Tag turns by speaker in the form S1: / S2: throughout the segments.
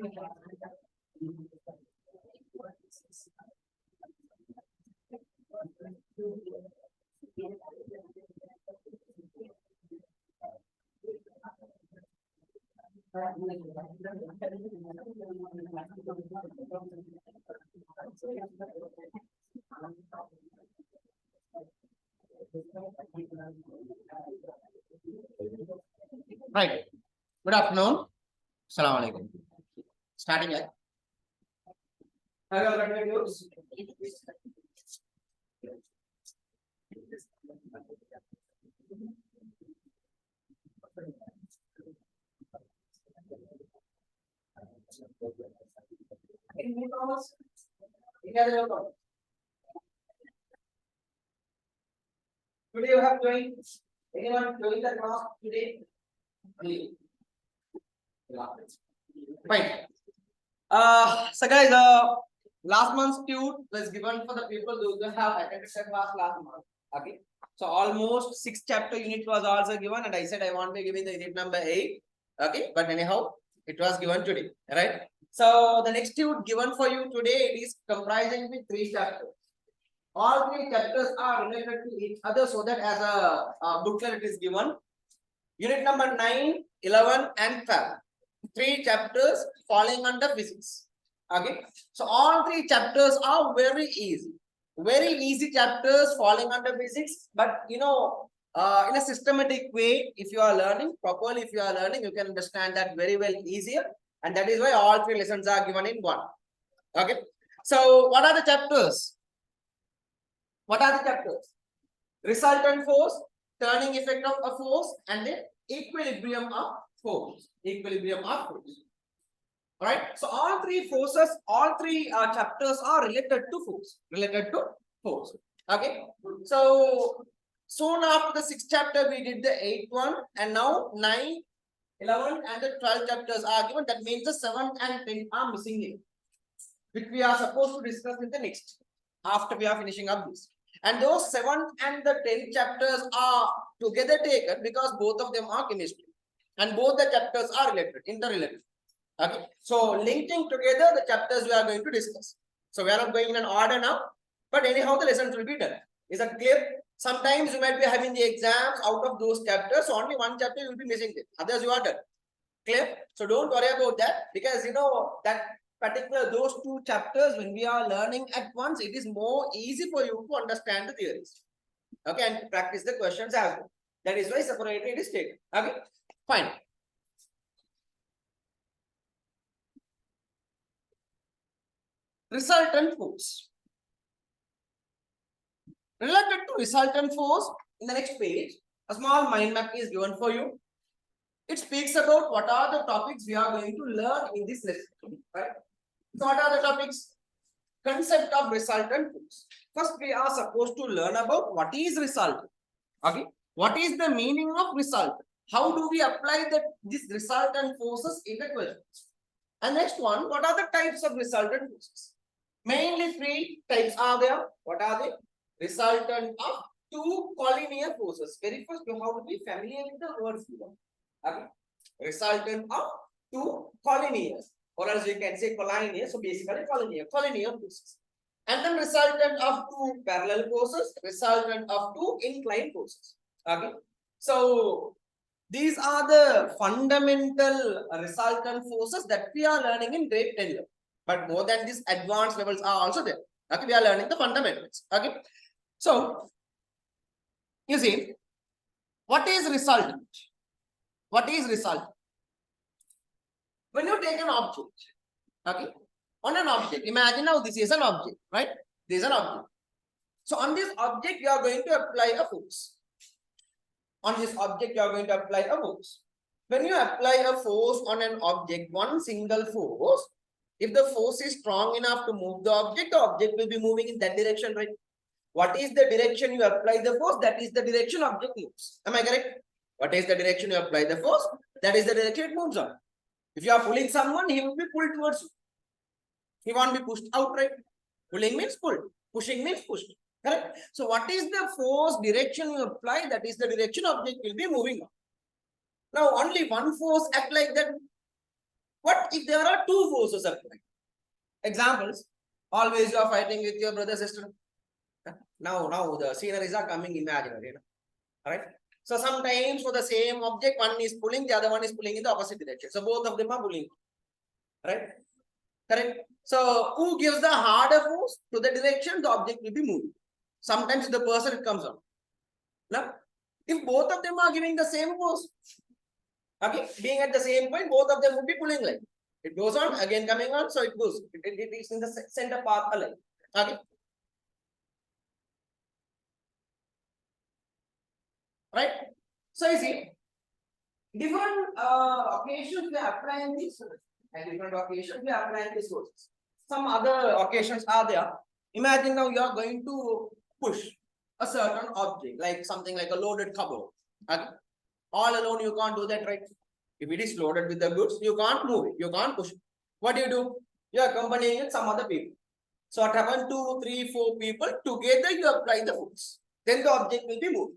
S1: Right. Good afternoon. Assalamu alaikum. Starting like. Have you all got your notes? Any comments? Any other comments? Today you have joined. Anyone joined the class today? Fine. So guys, last month's tute was given for the people who have attended the class last month. Okay. So almost 6 chapter unit was also given, and I said I want to give it the unit number 8. Okay, but anyhow, it was given today, right? So the next tute given for you today, it is comprising with 3 chapters. All 3 chapters are related to each other, so that as a booklet it is given. Unit number 9, 11, and 12. 3 chapters falling under physics. Okay, so all 3 chapters are very easy chapters falling under physics. But you know, in a systematic way, if you are learning properly, if you are learning, you can understand that very well easier, and that is why all 3 lessons are given in one. Okay, so what are the chapters? Resultant force, turning effect of a force, and the equilibrium of force. All right. So all 3 forces, all 3 chapters are related to force. Okay. So soon after the 6th chapter, we did the 8th one, and now 9, 11, and the 12 chapters are given. That means the 7th and 10th are missing here, which we are supposed to discuss in the next, after we are finishing up this. And those 7th and the 10th chapters are together taken because both of them are chemistry, and both the chapters are related, interrelated. Okay, so linking together the chapters we are going to discuss. So we are not going in an order now, but anyhow the lessons will be done. Is that clear? Sometimes you might be having the exams out of those chapters, so only one chapter you will be missing it. Others you are done. Clear? So don't worry about that, because you know that particular those 2 chapters, when we are learning at once, it is more easy for you to understand the theories. Okay, and practice the questions as well. That is why separately it is taken. Okay, fine. Resultant force. Related to resultant force, in the next page, a small mind map is given for you. It speaks about what are the topics we are going to learn in this lesson, right? So what are the topics? Concept of resultant force. First, we are supposed to learn about what is resultant. Okay, what is the meaning of resultant? How do we apply these resultant forces in the questions? And next one, what are the types of resultant forces? Mainly 3 types are there. What are they? Resultant of 2 collinear forces. Very first, you have to be familiar with the words here. Okay. Resultant of 2 collinears, or as you can say collinear. So basically collinear forces. And then resultant of 2 parallel forces, resultant of 2 inclined forces. Okay. So these are the fundamental resultant forces that we are learning in grade 10 level. But more than this, advanced levels are also there. Okay, we are learning the fundamentals. Okay, so you see, what is resultant? What is resultant? When you take an object, okay, on an object, imagine now this is an object, right? This is an object. So on this object, you are going to apply a force. On this object, you are going to apply a force. When you apply a force on an object, one single force, if the force is strong enough to move the object will be moving in that direction, right? What is the direction you apply the force? That is the direction object moves. Am I correct? What is the direction you apply the force? That is the direction it moves on. If you are pulling someone, he will be pulled towards you. He won't be pushed out, right? Pulling means pulled. Pushing means pushed. Correct? So what is the force direction you apply? That is the direction object will be moving on. Now only one force act like that. What if there are two forces applied? Examples, always you are fighting with your brother, sister. Now the sceneries are coming imaginary. Right? So sometimes for the same object, one is pulling, the other one is pulling in the opposite direction. So both of them are pulling. Right? Correct? So who gives the harder force to the direction, the object will be moving. Sometimes the person it comes on. Now, if both of them are giving the same force, okay, being at the same point, both of them would be pulling like. It goes on, again coming on, so it goes. It is in the center path aligned. Okay. Right? So you see, different occasions we are applying these and different occasions we are applying these forces. Some other occasions are there. Imagine now you are going to push a certain object, like something like a loaded cupboard. Okay? All alone you can't do that, right? If it is loaded with the goods, you can't move it, you can't push it. What do? You are accompanying with some other people. So what happened? 2, 3, 4 people together you apply the force. Then the object will be moved.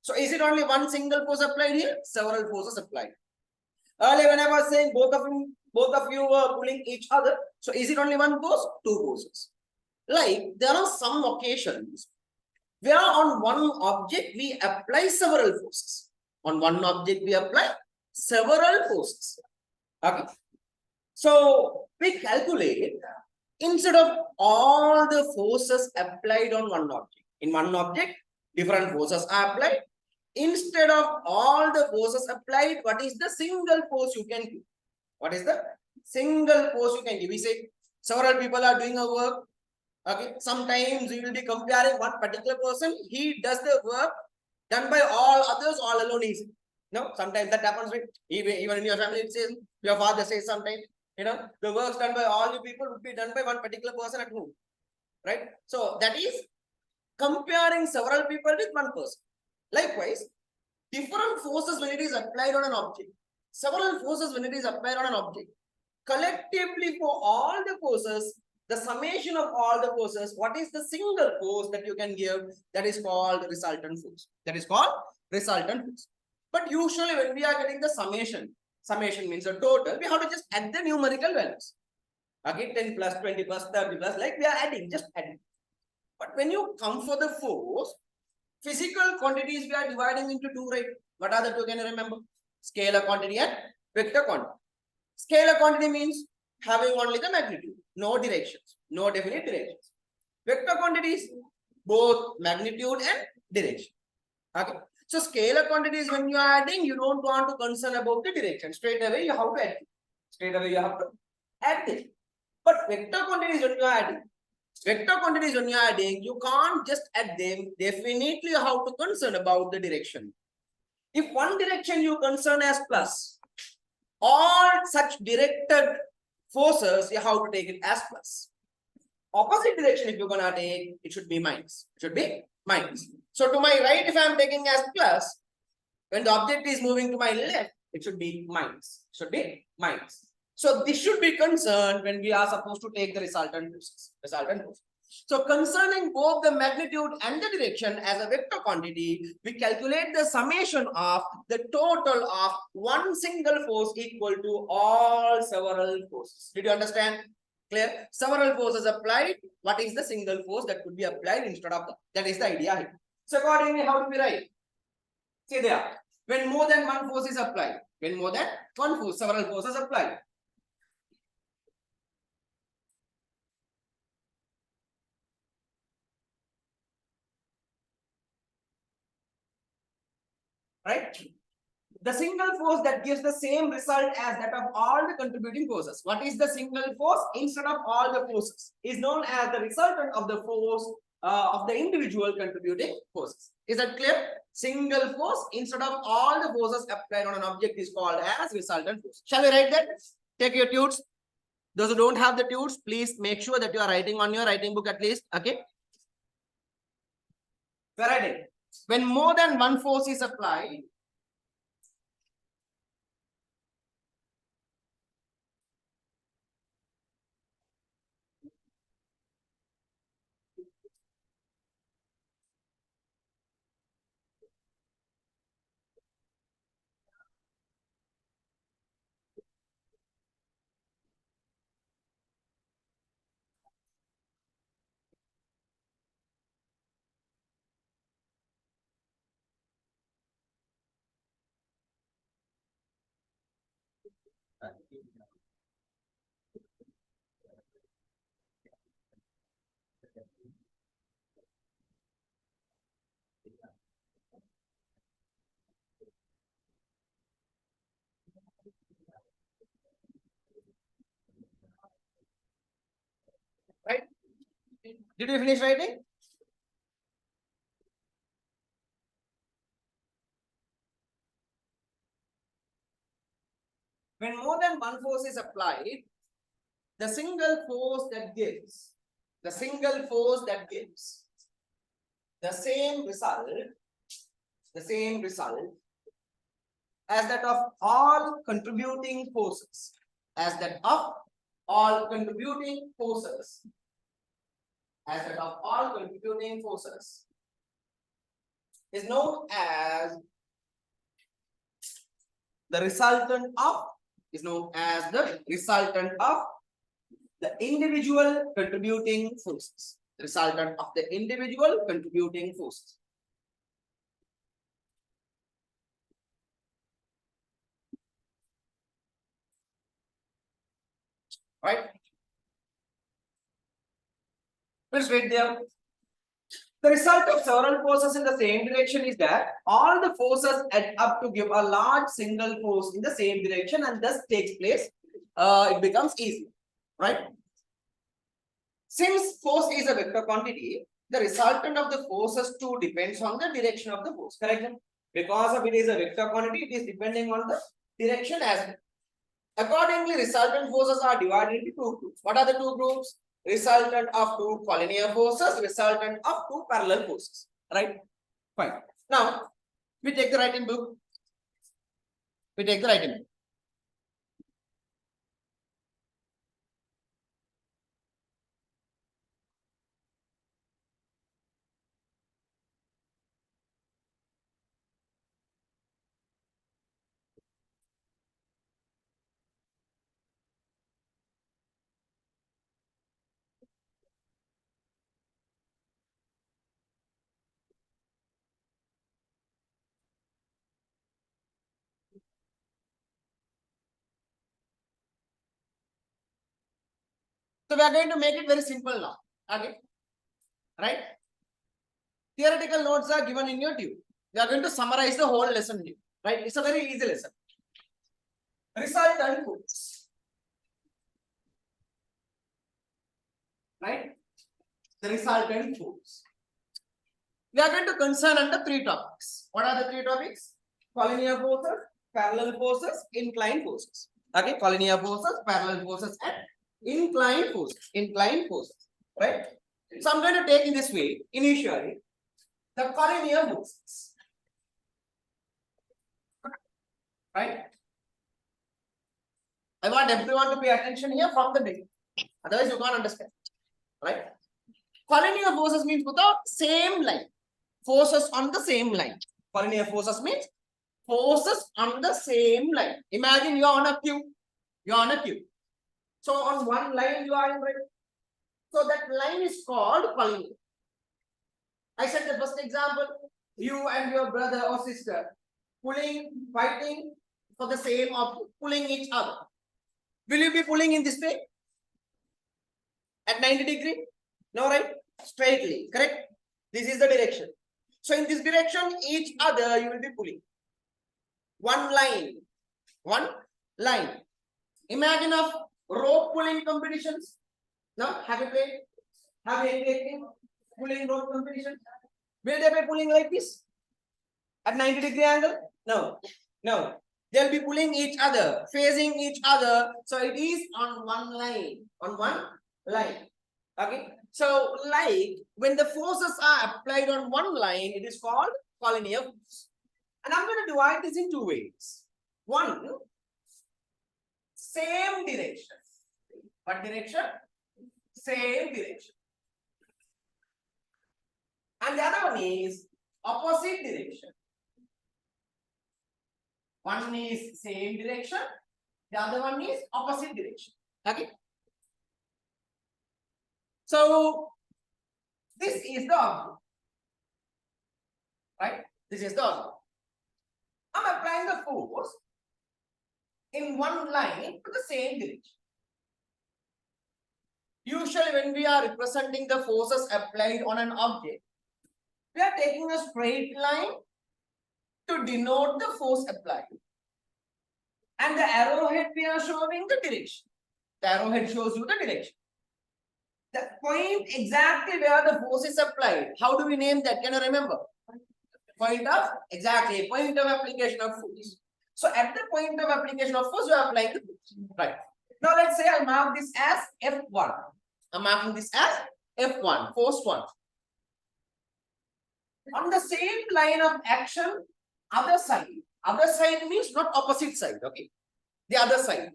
S1: So is it only one single force applied here? Several forces applied. Earlier when I was saying both of you were pulling each other. So is it only one force? Two forces. Like there are some occasions where on one object we apply several forces. On one object we apply several forces. Okay. So we calculate instead of all the forces applied on one object. In one object, different forces are applied. Instead of all the forces applied, what is the single force you can give? What is the single force you can give? We say several people are doing a work. Okay, sometimes we will be comparing one particular person. He does the work done by all others, all alone is. No, sometimes that happens with even in your family. It says your father says sometimes, the works done by all you people would be done by one particular person at home, right? So that is comparing several people with one person. Likewise, different forces when it is applied on an object, several forces when it is applied on an object, collectively for all the forces, the summation of all the forces, what is the single force that you can give? That is called resultant force. That is called resultant force. But usually when we are getting the summation means the total, we have to just add the numerical values. Okay, 10 plus, 20 plus, 30 plus, like we are adding, just adding. But when you come for the force, physical quantities we are dividing into two, right? What are the two? Can you remember? Scalar quantity and vector quantity. Scalar quantity means having only the magnitude, no directions, no definite directions. Vector quantities, both magnitude and direction. Okay. So scalar quantities, when you are adding, you don't want to concern about the direction. Straight away you have to add it. Straight away you have to add it. But vector quantities when you are adding, you can't just add them. Definitely you have to concern about the direction. If one direction you concern as plus, all such directed forces you have to take it as plus. Opposite direction if you're gonna take, it should be minus. It should be minus. So to my right, if I'm taking as plus, when the object is moving to my left, it should be minus. It should be minus. So this should be concerned when we are supposed to take the resultant forces. So concerning both the magnitude and the direction as a vector quantity, we calculate the summation of the total of one single force equal to all several forces. Did you understand? Clear? Several forces applied. What is the single force that could be applied instead of that? That is the idea here. So accordingly, how do we write? See there. When more than one force is applied, several forces applied. Right? The single force that gives the same result as that of all the contributing forces. What is the single force instead of all the forces? Is known as the resultant of the force of the individual contributing forces. Is that clear? Single force instead of all the forces applied on an object is called as resultant force. Shall we write that? Take your tutes. Those who don't have the tutes, please make sure that you are writing on your writing book at least. Okay. We are writing. When more than one force is applied, Did you finish writing? When more than one force is applied, the single force that gives the same result as that of all contributing forces, as that of all contributing forces, is known as the resultant of the individual contributing forces. Right? Please read there. The result of several forces in the same direction is that all the forces add up to give a large single force in the same direction, and thus takes place. It becomes easy, right? Since force is a vector quantity, the resultant of the forces too depends on the direction of the force. Correct? Because of it is a vector quantity, it is depending on the direction as well. Accordingly, resultant forces are divided into two groups. What are the two groups? Resultant of two collinear forces, resultant of two parallel forces. Right? Fine. Now, we take the writing book. So we are going to make it very simple now. Okay. Right? Theoretical notes are given in your tube. We are going to summarize the whole lesson here. Right? It's a very easy lesson. Resultant force. Right? The resultant force. We are going to concern under three topics. What are the three topics? Collinear forces, parallel forces, inclined forces. Okay, collinear forces, parallel forces, and inclined forces. Right? So I'm going to take in this way, initially, the collinear forces. Right? I want everyone to pay attention here from the beginning. Otherwise, you can't understand. Right? Collinear forces means without same line. Forces on the same line. Collinear forces means forces on the same line. Imagine you are on a queue. So on one line you are in red. So that line is called collinear. I said the first example. You and your brother or sister fighting for the same object, pulling each other. Will you be pulling in this way? At 90 degree? No, right? Straightly, correct? This is the direction. So in this direction, each other you will be pulling. One line. Imagine of rope pulling competitions. Now, have you played? Have you engaged in pulling rope competitions? Will they be pulling like this? At 90 degree angle? No. They'll be pulling each other, facing each other. So it is on one line. Okay. So like when the forces are applied on one line, it is called collinear force. And I'm going to divide this in two ways. One, same direction. What direction? Same direction. And the other one is opposite direction. One is same direction. The other one is opposite direction. Okay. So this is the object. Right? This is the object. I'm applying the force in one line to the same direction. Usually when we are representing the forces applied on an object, we are taking a straight line to denote the force applied. And the arrowhead we are showing the direction. The arrowhead shows you the direction. the point exactly where the force is applied. How do we name that? Can you remember? Point of application of force. So at the point of application of force, you are applying the force. Right. Now let's say I mark this as F1. I'm marking this as F1, force 1. On the same line of action, other side. Other side means not opposite side. Okay. The other side.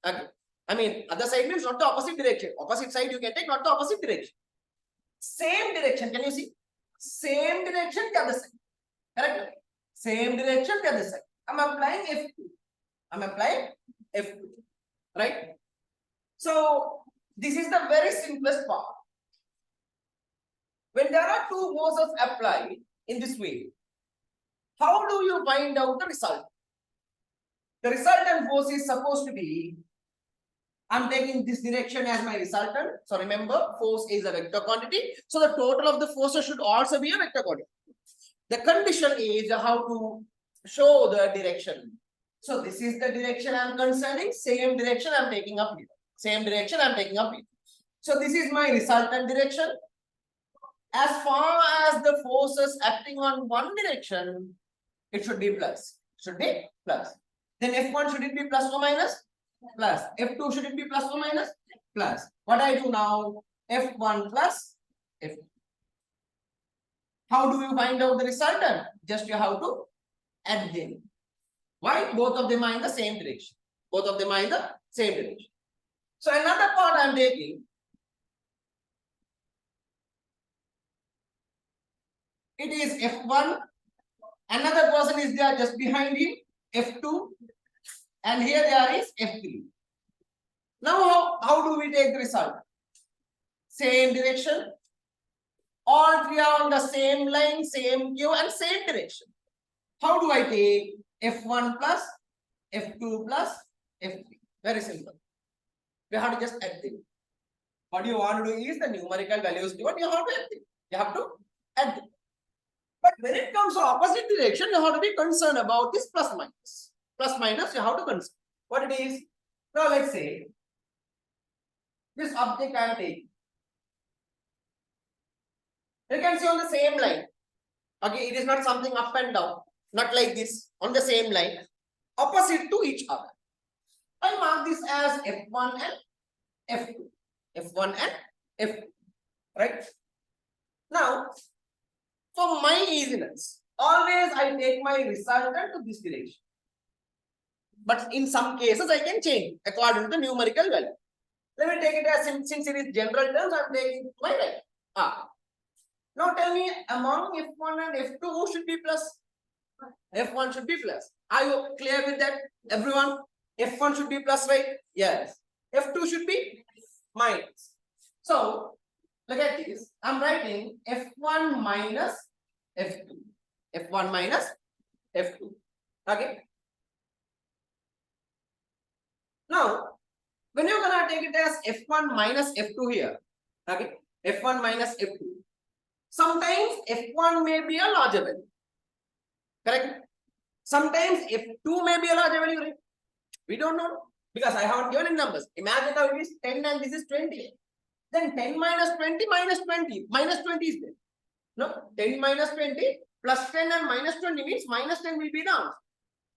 S1: Okay. I mean, other side means not the opposite direction. Opposite side you can take, not the opposite direction. Same direction. Can you see? Same direction, the other side. Correct? Same direction, the other side. I'm applying F2. I'm applying F2. Right? So, this is the very simplest part. When there are two forces applied in this way, how do you find out the result? The resultant force is supposed to be, I'm taking this direction as my resultant. So remember, force is a vector quantity. So the total of the forces should also be a vector quantity. The condition is how to show the direction. So this is the direction I'm concerning. Same direction I'm taking up here. Same direction I'm taking up here. So this is my resultant direction. As far as the forces acting on one direction, it should be plus. Should be plus. Then F1 should it be plus or minus? Plus. F2 should it be plus or minus? Plus. What I do now? F1 plus F2. How do you find out the resultant? Just you have to add them. Why? Both of them are in the same direction. Both of them are in the same direction. So another part I am taking. It is F1. Another person is there just behind him. F2. And here there is F3. Now how do we take the result? Same direction. All three are on the same line, same Q and same direction. How do I take F1 plus F2 plus F3? Very simple. We have to just add them. What you want to do is the numerical values given, you have to add them. You have to add them. But when it comes to opposite direction, you have to be concerned about this plus minus. Plus minus, you have to consider what it is. Now let's say this object I am taking. You can see on the same line. Okay, it is not something up and down, not like this, on the same line, opposite to each other. I mark this as F1 and F2. F1 and F2. Right? Now, for my easiness, always I take my resultant to this direction. But in some cases, I can change according to the numerical value. Let me take it as, since it is general terms, I am taking my right. Now tell me, among F1 and F2, who should be plus? F1 should be plus. Are you clear with that, everyone? F1 should be plus, right? Yes. F2 should be minus. So, look at this. I'm writing F1 minus F2. F1 minus F2. Okay. Now, when you're going to take it as F1 minus F2 here, okay, F1 minus F2, sometimes F1 may be a larger value, correct? Sometimes F2 may be a larger value, right? We don't know because I haven't given in numbers. Imagine now it is 10 and this is 20. Then 10 minus 20 minus 20. Minus 20 is there. No, 10 minus 20 plus 10 and minus 20 means minus 10 will be the answer.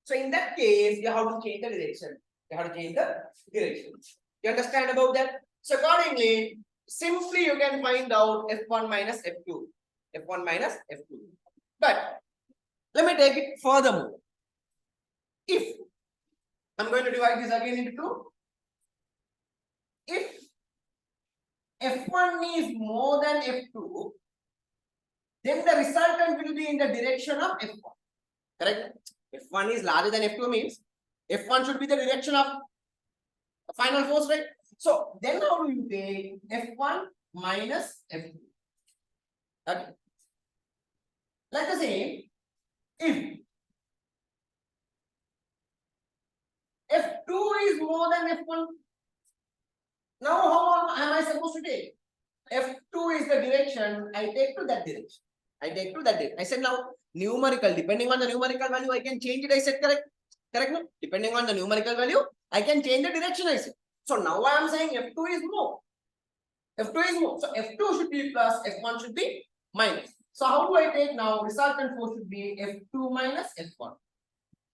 S1: So in that case, you have to change the direction. You have to change the direction. You understand about that? So accordingly, simply you can find out F1 minus F2. F1 minus F2. But let me take it furthermore. If I'm going to divide this again into 2. If F1 is more than F2, then the resultant will be in the direction of F1. Correct? F1 is larger than F2 means F1 should be the direction of the final force, right? So then how do you take F1 minus F2? Okay. Like the same, if F2 is more than F1, now how am I supposed to take? F2 is the direction, I take to that direction. I take to that direction. I said now numerical, depending on the numerical value, I can change it. I said correct. Correct? No? Depending on the numerical value, I can change the direction. I said. So now I am saying F2 is more. F2 is more. So F2 should be plus, F1 should be minus. So how do I take now? Resultant force should be F2 minus F1.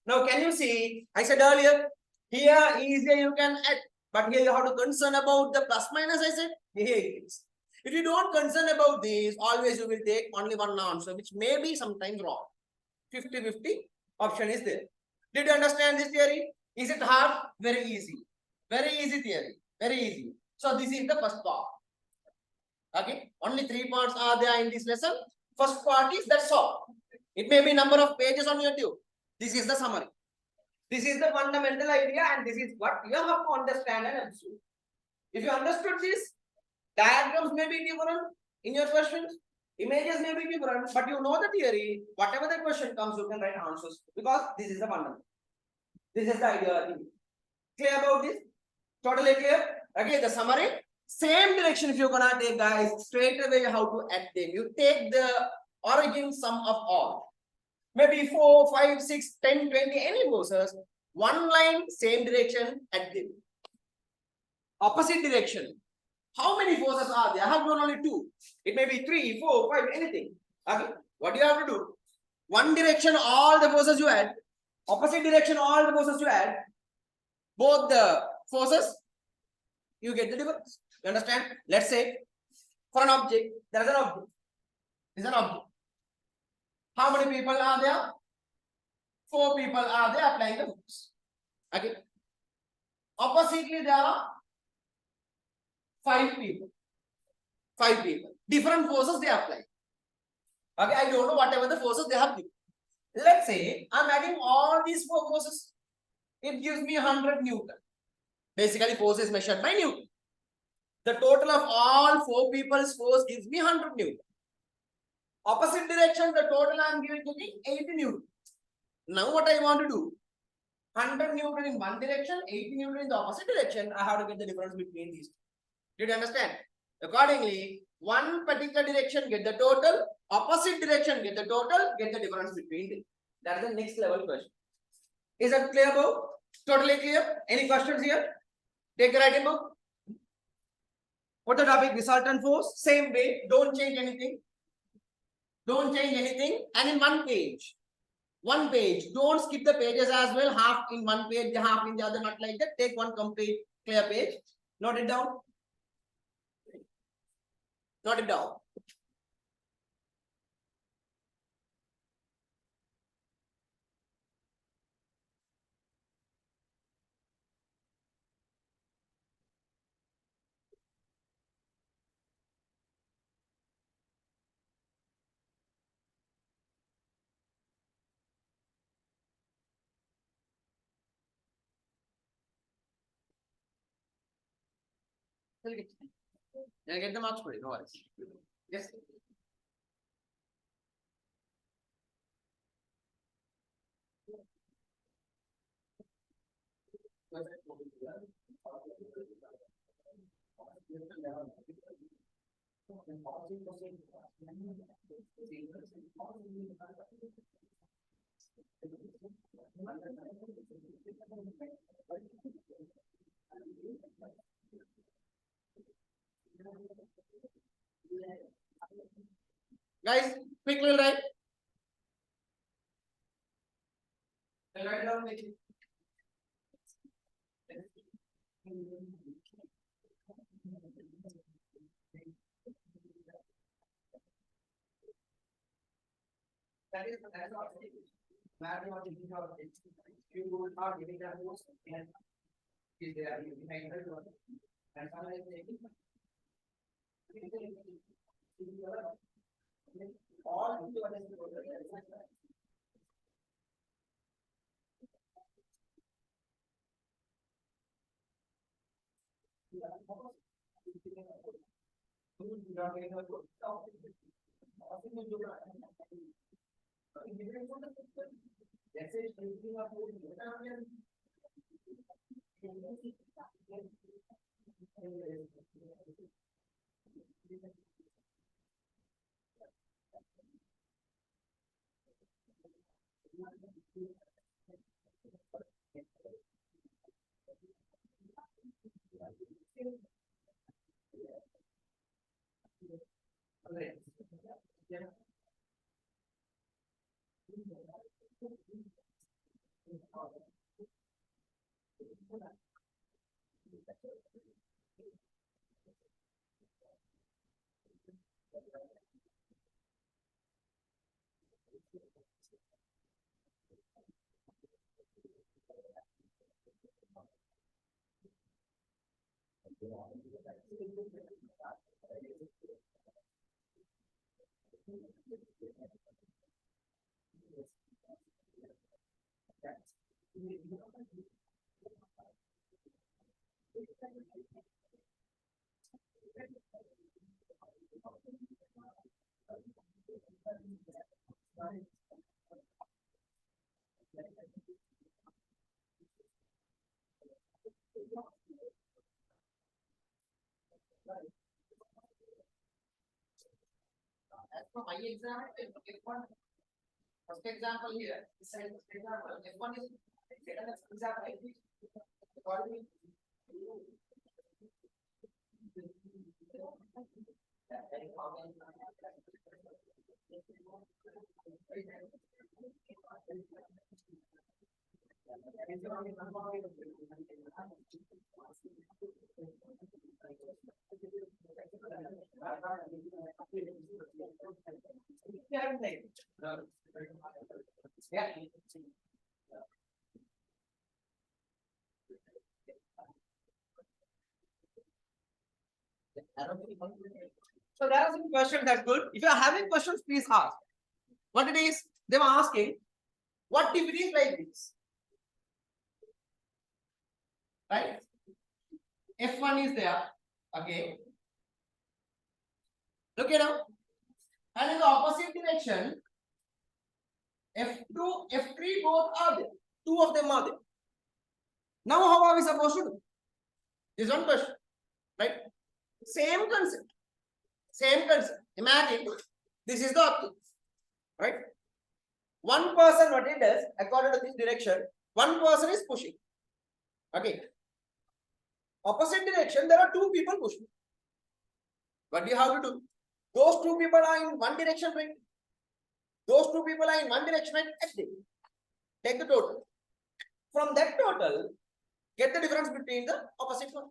S1: Now can you see? I said earlier, here easier you can add, but here you have to concern about the plus minus. I said here it is. If you don't concern about these, always you will take only one answer, which may be sometimes wrong. 50-50 option is there. Did you understand this theory? Is it hard? Very easy. Very easy theory. Very easy. So this is the first part. Okay. Only 3 parts are there in this lesson. First part is that's all. It may be number of pages on YouTube. This is the summary. This is the fundamental idea and this is what you have to understand and absorb. If you understood this, diagrams may be different in your questions, images may be different, but you know the theory. Whatever the question comes, you can write answers because this is the fundamental. This is the idea. Clear about this? Totally clear? Okay, the summary. Same direction if you're gonna take, guys, straight away how to add them. You take the origin sum of all. Maybe 4, 5, 6, 10, 20, any forces. One line, same direction, add them. Opposite direction. How many forces are there? I have known only 2. It may be 3, 4, 5, anything. Okay. What do you have to do? One direction, all the forces you add. Opposite direction, all the forces you add. Both the forces, you get the difference. You understand? Let's say for an object, there is an object. There is an object. How many people are there? 4 people are there applying the force. Okay. Oppositely, there are 5 people. 5 people. Different forces they apply. Okay, I don't know whatever the forces they have given. Let's say I'm adding all these 4 forces. It gives me 100 Newton. Basically, force is measured by Newton. The total of all 4 people's force gives me 100 Newton. Opposite direction, the total I am getting 80 Newton. Now what I want to do? 100 Newton in one direction, 80 Newton in the opposite direction. I have to get the difference between these two. Did you understand? Accordingly, one particular direction get the total, opposite direction get the total, get the difference between them. That is the next level question. Is that clear, Bob? Totally clear? Any questions here? Take the writing book. What the topic? Resultant force. Same way. Don't change anything. Don't change anything. And in one page. One page. Don't skip the pages as well. Half in one page, half in the other. Not like that. Take one complete clear page. Note it down. Note it down. I'll get the marks for it. No worries. Yes. Guys, quickly write. Write down quickly. That is what you are giving that most and is there behind the door. And all As for my example, F1, first example here, this side example, F1 is example. According yeah. So there are some questions that's good. If you are having questions, please ask. What it is, they were asking, what if it is like this? Right? F1 is there. Okay. Look at now. And in the opposite direction, F2, F3 both are there. Two of them are there. Now how are we supposed to do? This is one question. Right? Same concept. Same concept. Imagine this is the object. Right? One person, what he does, according to this direction, one person is pushing. Okay. Opposite direction, there are two people pushing. What do you have to do? Those two people are in one direction, right? Those two people are in one direction, right? Take the total. From that total, get the difference between the opposite one.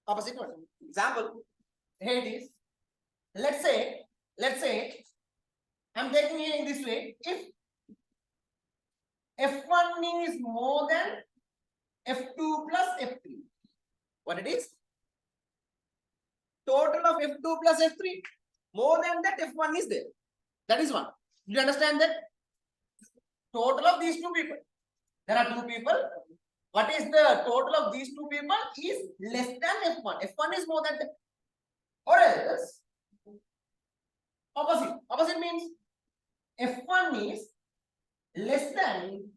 S1: Opposite one. Example, here it is. Let's say, I'm taking it in this way. If F1 is more than F2 plus F3, what it is? Total of F2 plus F3. More than that, F1 is there. That is one. Do you understand that? Total of these two people. There are two people. What is the total of these two people is less than F1. F1 is more than that. Or else, opposite. Opposite means F1 is less than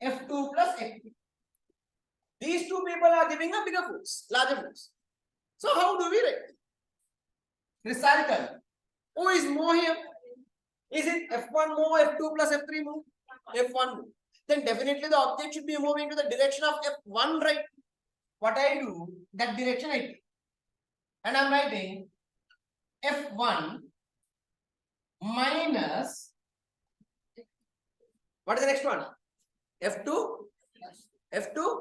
S1: F2 plus F3. These two people are giving a bigger force, larger force. So how do we write? Resultant. Who is more here? Is it F1 more, F2 plus F3 more? F1 more. Then definitely the object should be moving to the direction of F1, right? What I do, that direction I take. And I'm writing F1 minus, what is the next one? F2? F2?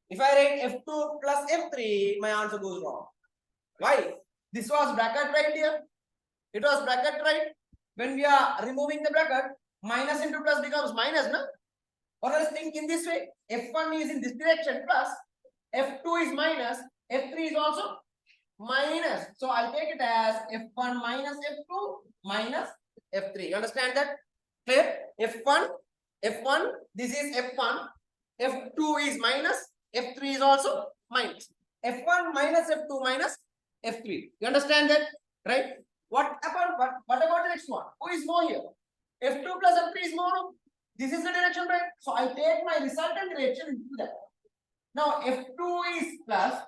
S1: If I write F2 plus F3, my answer goes wrong. Why? This was bracket right here. It was bracket right. When we are removing the bracket, minus into plus becomes minus, no? Or else think in this way. F1 is in this direction plus, F2 is minus, F3 is also minus. So I'll take it as F1 minus F2 minus F3. You understand that? Clear? F1, this is F1. F2 is minus, F3 is also minus. F1 minus F2 minus F3. You understand that? Right? What about the next one? Who is more here? F2 plus F3 is more. This is the direction, right? So I take my resultant direction into that. Now F2 is plus,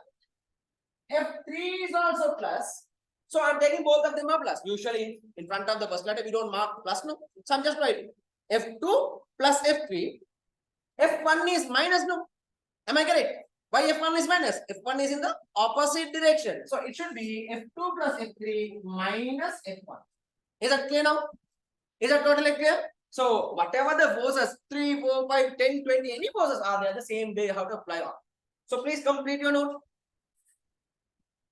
S1: F3 is also plus. So I'm taking both of them are plus. Usually in front of the first letter we don't mark plus, no. So I'm just writing F2 plus F3. F1 is minus, no. Am I correct? Why F1 is minus? F1 is in the opposite direction. So it should be F2 plus F3 minus F1. Is that clear now? Is that totally clear? So whatever the forces, 3, 4, 5, 10, 20, any forces are there, the same way how to apply on. So please complete your note.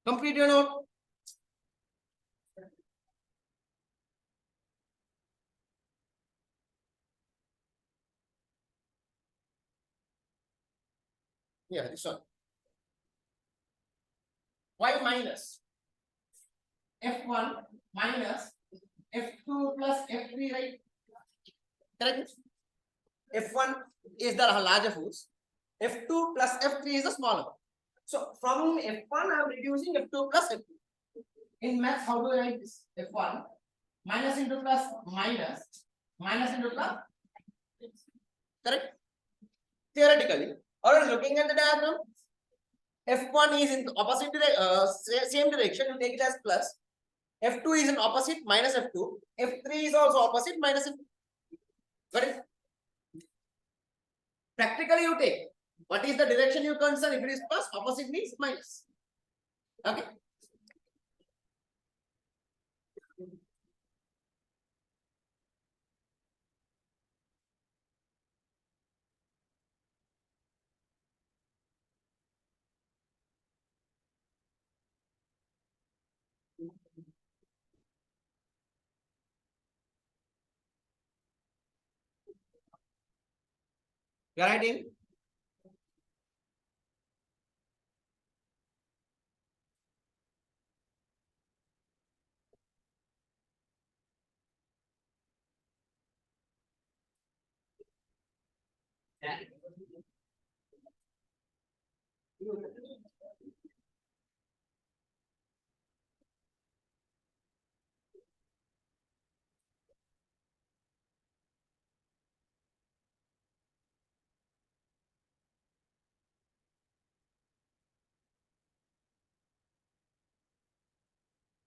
S1: Complete your note. Yeah, this one. Y minus F1 minus F2 plus F3, right? Correct? F1 is the larger force. F2 plus F3 is the smaller. So from F1, I am reducing F2 plus F3. In maths, how do I write this? F1 minus into plus minus into plus. Correct? Theoretically, or looking at the diagram, F1 is in opposite same direction, you take it as plus. F2 is in opposite minus F2. F3 is also opposite minus F2. Got it? Practically, you take what is the direction you concern. If it is plus, opposite means minus. Okay. You are writing.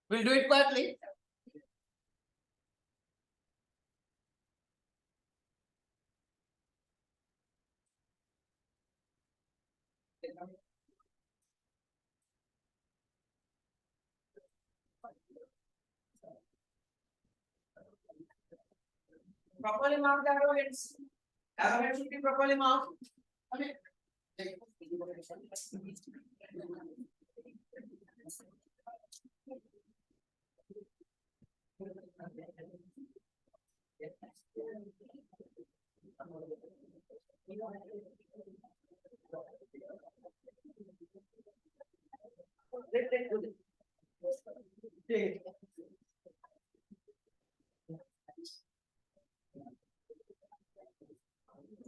S1: We'll do it quietly. Properly marked arrowheads. Arrowhead should be properly marked. Okay.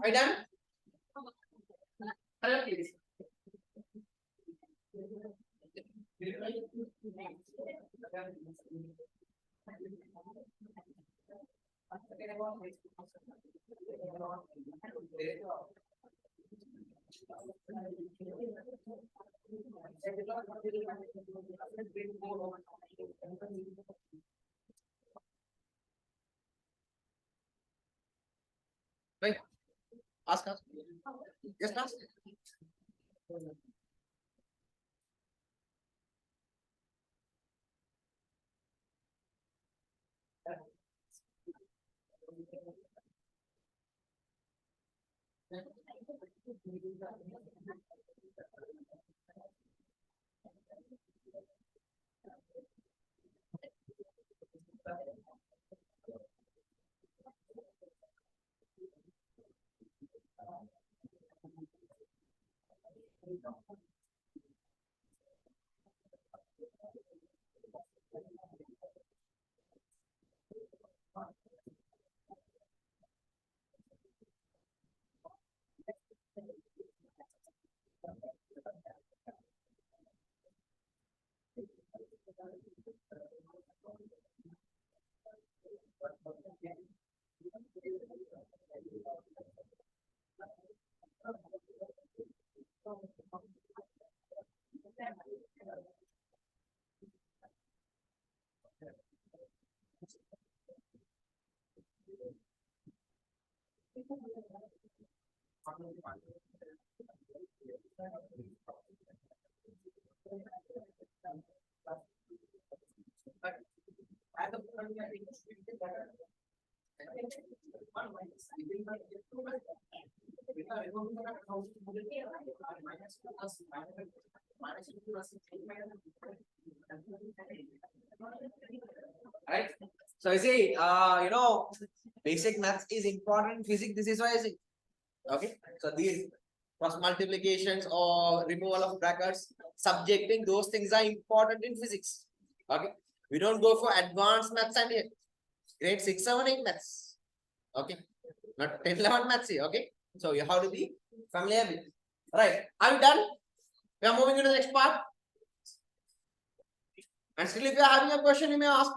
S1: Are you done? Hello, please. Right. Ask us. Just ask. Right? So I say, basic maths is important in physics. This is why I say, okay. So these cross multiplications or removal of brackets, subjecting, those things are important in physics. Okay. We don't go for advanced maths and grade 6, 7, 8 maths. Okay. Not 10, 11 maths here. Okay. So you have to be familiar with it. Right. Are you done? We are moving to the next part. And still, if you are having a question, you may ask.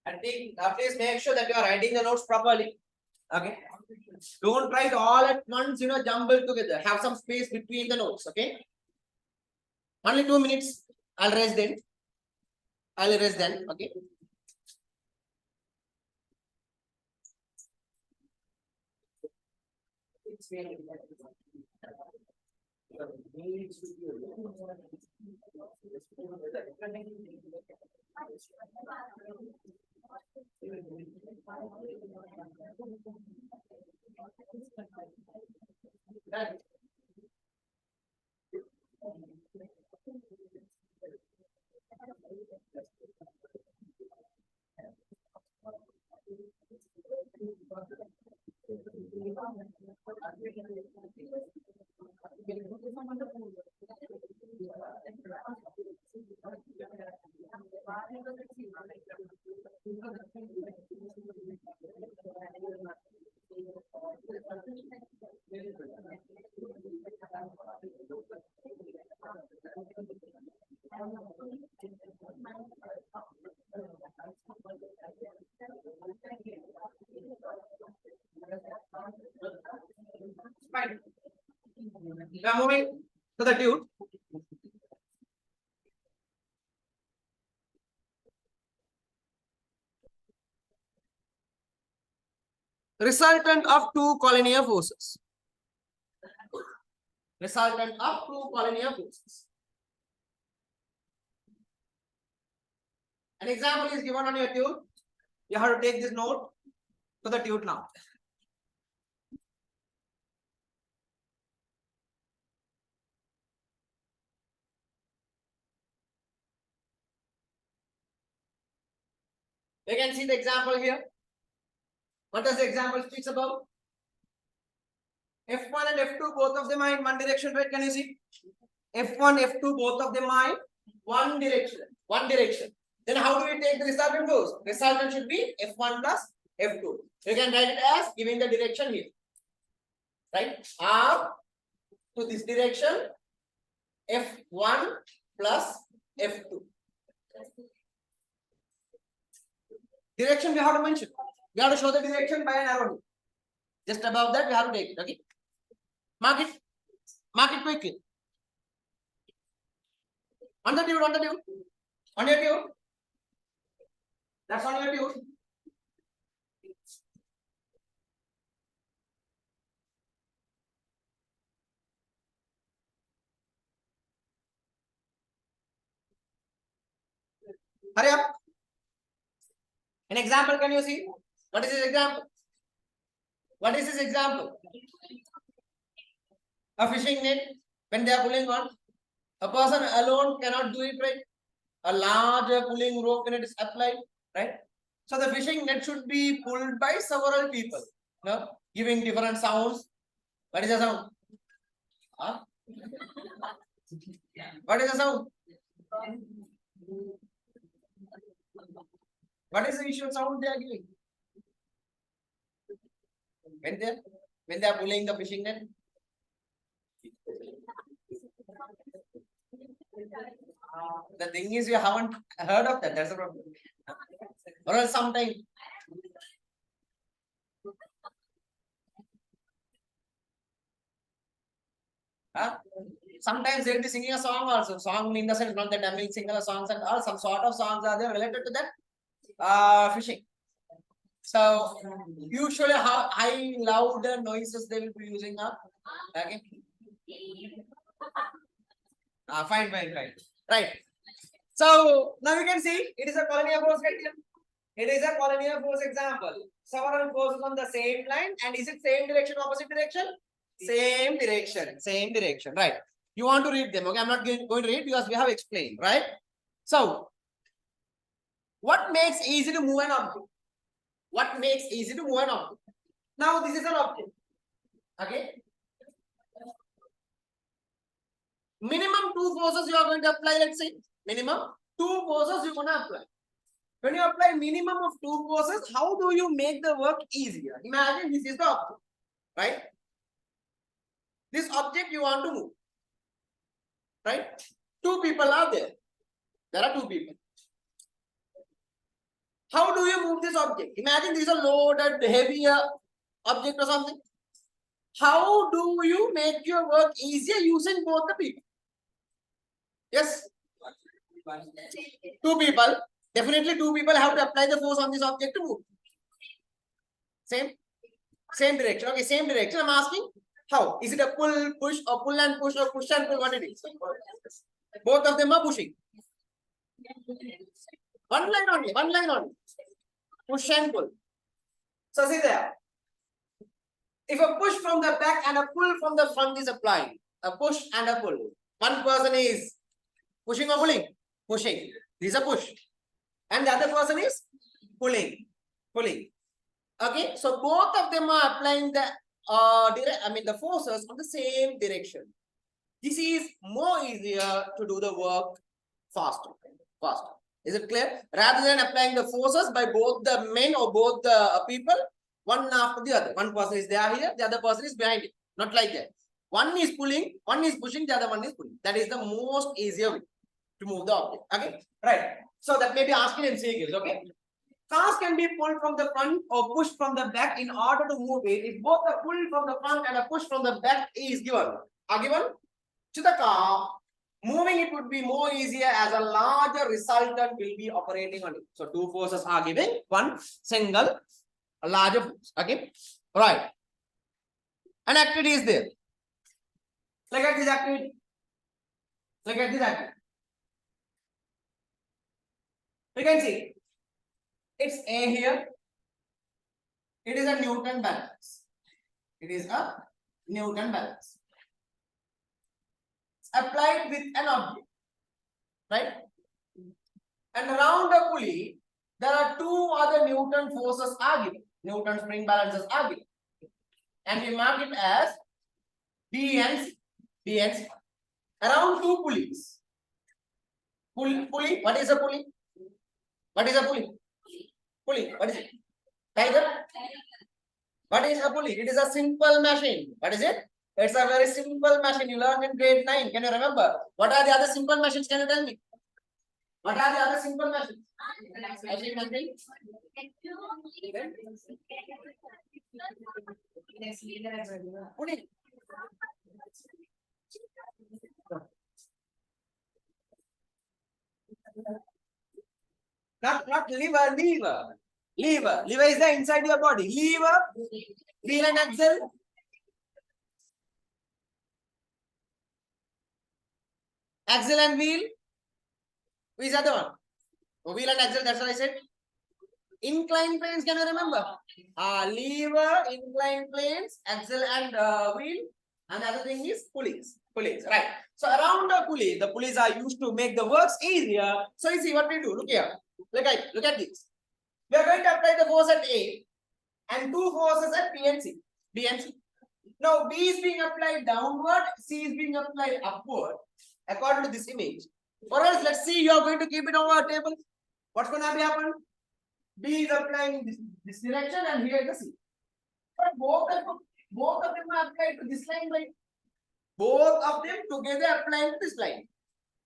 S1: And please make sure that you are writing the notes properly. Okay. Don't write all at once, jumble together. Have some space between the notes. Okay. Only 2 minutes. I'll rest then. Okay. Fine. We are moving to the tube. Resultant of two collinear forces. Resultant of two collinear forces. An example is given on your tube. You have to take this note to the tube now. You can see the example here. What does the example speaks about? F1 and F2, both of them are in one direction, right? Can you see? F1, F2, both of them are in one direction. One direction. Then how do we take the resultant force? Resultant should be F1 plus F2. You can write it as giving the direction here. Right? R to this direction, F1 plus F2. Direction we have to mention. We have to show the direction by an arrow. Just above that, we have to take it. Okay. Mark it. Mark it quickly. On the tube, on the tube. On your tube. That's on your tube. Hurry up. An example, can you see? What is this example? What is this example? A fishing net, when they are pulling on, a person alone cannot do it, right? A large pulling rope when it is applied, right? So the fishing net should be pulled by several people, giving different sounds. What is the sound? Huh? What is the sound? What is the visual sound they are giving? When they are pulling the fishing net? The thing is, you haven't heard of that. That's the problem. Or else sometime. Huh? Sometimes they'll be singing a song also. Song in the sense not that I'm singing a songs and all. Some sort of songs are there related to that fishing. So usually how high louder noises they will be using now. Okay. Fine. Right. So now you can see it is a collinear force vector. It is a collinear force example. Several forces on the same line, and is it same direction, opposite direction? Same direction, same direction. Right. You want to read them, okay? I'm not going to read because we have explained, right? So, what makes easy to move an object? What makes easy to move an object? Now, this is an object. Okay. Minimum 2 forces you are going to apply, let's say. Minimum 2 forces you're going to apply. When you apply minimum of 2 forces, how do you make the work easier? Imagine this is the object, right? This object you want to move, right? 2 people are there. There are 2 people. How do you move this object? Imagine this is a loaded, heavier object or something. How do you make your work easier using both the people? Yes? 2 people. Definitely 2 people have to apply the force on this object to move. Same direction. Okay, same direction. I'm asking how? Is it a pull, push, or pull and push, or push and pull? What it is? Both of them are pushing. One line only. Push and pull. So see there. If a push from the back and a pull from the front is applied, a push and a pull. One person is pushing or pulling? Pushing. This is a push. And the other person is pulling. Okay, so both of them are applying the the forces on the same direction. This is more easier to do the work faster. Is it clear? Rather than applying the forces by both the men or both the people, one after the other. One person is there here, the other person is behind it. Not like that. One is pulling, one is pushing, the other one is pulling. That is the most easier way to move the object. Okay, right. So that may be asked in MCQs. Okay. Cars can be pulled from the front or pushed from the back in order to move it. If both a pull from the front and a push from the back is given, to the car, moving it would be more easier as a larger resultant will be operating on it. So 2 forces are giving one single larger force. Okay, right. An activity is there. Look at this activity. You can see it's A here. It is a Newton balance. It's applied with an object, right? And around the pulley, there are 2 other Newton forces are given. Newton spring balances are given. And we mark it as B and C. Around 2 pulleys. Pulley. What is a pulley? What is it? Tiger? What is a pulley? It is a simple machine. What is it? It's a very simple machine. You learned in grade 9. Can you remember? What are the other simple machines? Can you tell me? What are the other simple machines? Pulley. Not lever. Lever is the inside your body. Lever, wheel and axle. Axle and wheel. Which is the other one? Oh, wheel and axle, that's what I said. Inclined planes, can you remember? Lever, inclined planes, axle and wheel. And the other thing is pulleys. Right. So around the pulleys are used to make the works easier. So you see what we do. Look here. Look at this. We are going to apply the force at A and 2 forces at B and C. Now B is being applied downward, C is being applied upward according to this image. Or else, let's see, you are going to keep it on our table. What's going to happen? B is applying this direction and here is the C. But both of them are applied to this line, right? Both of them together applying to this line.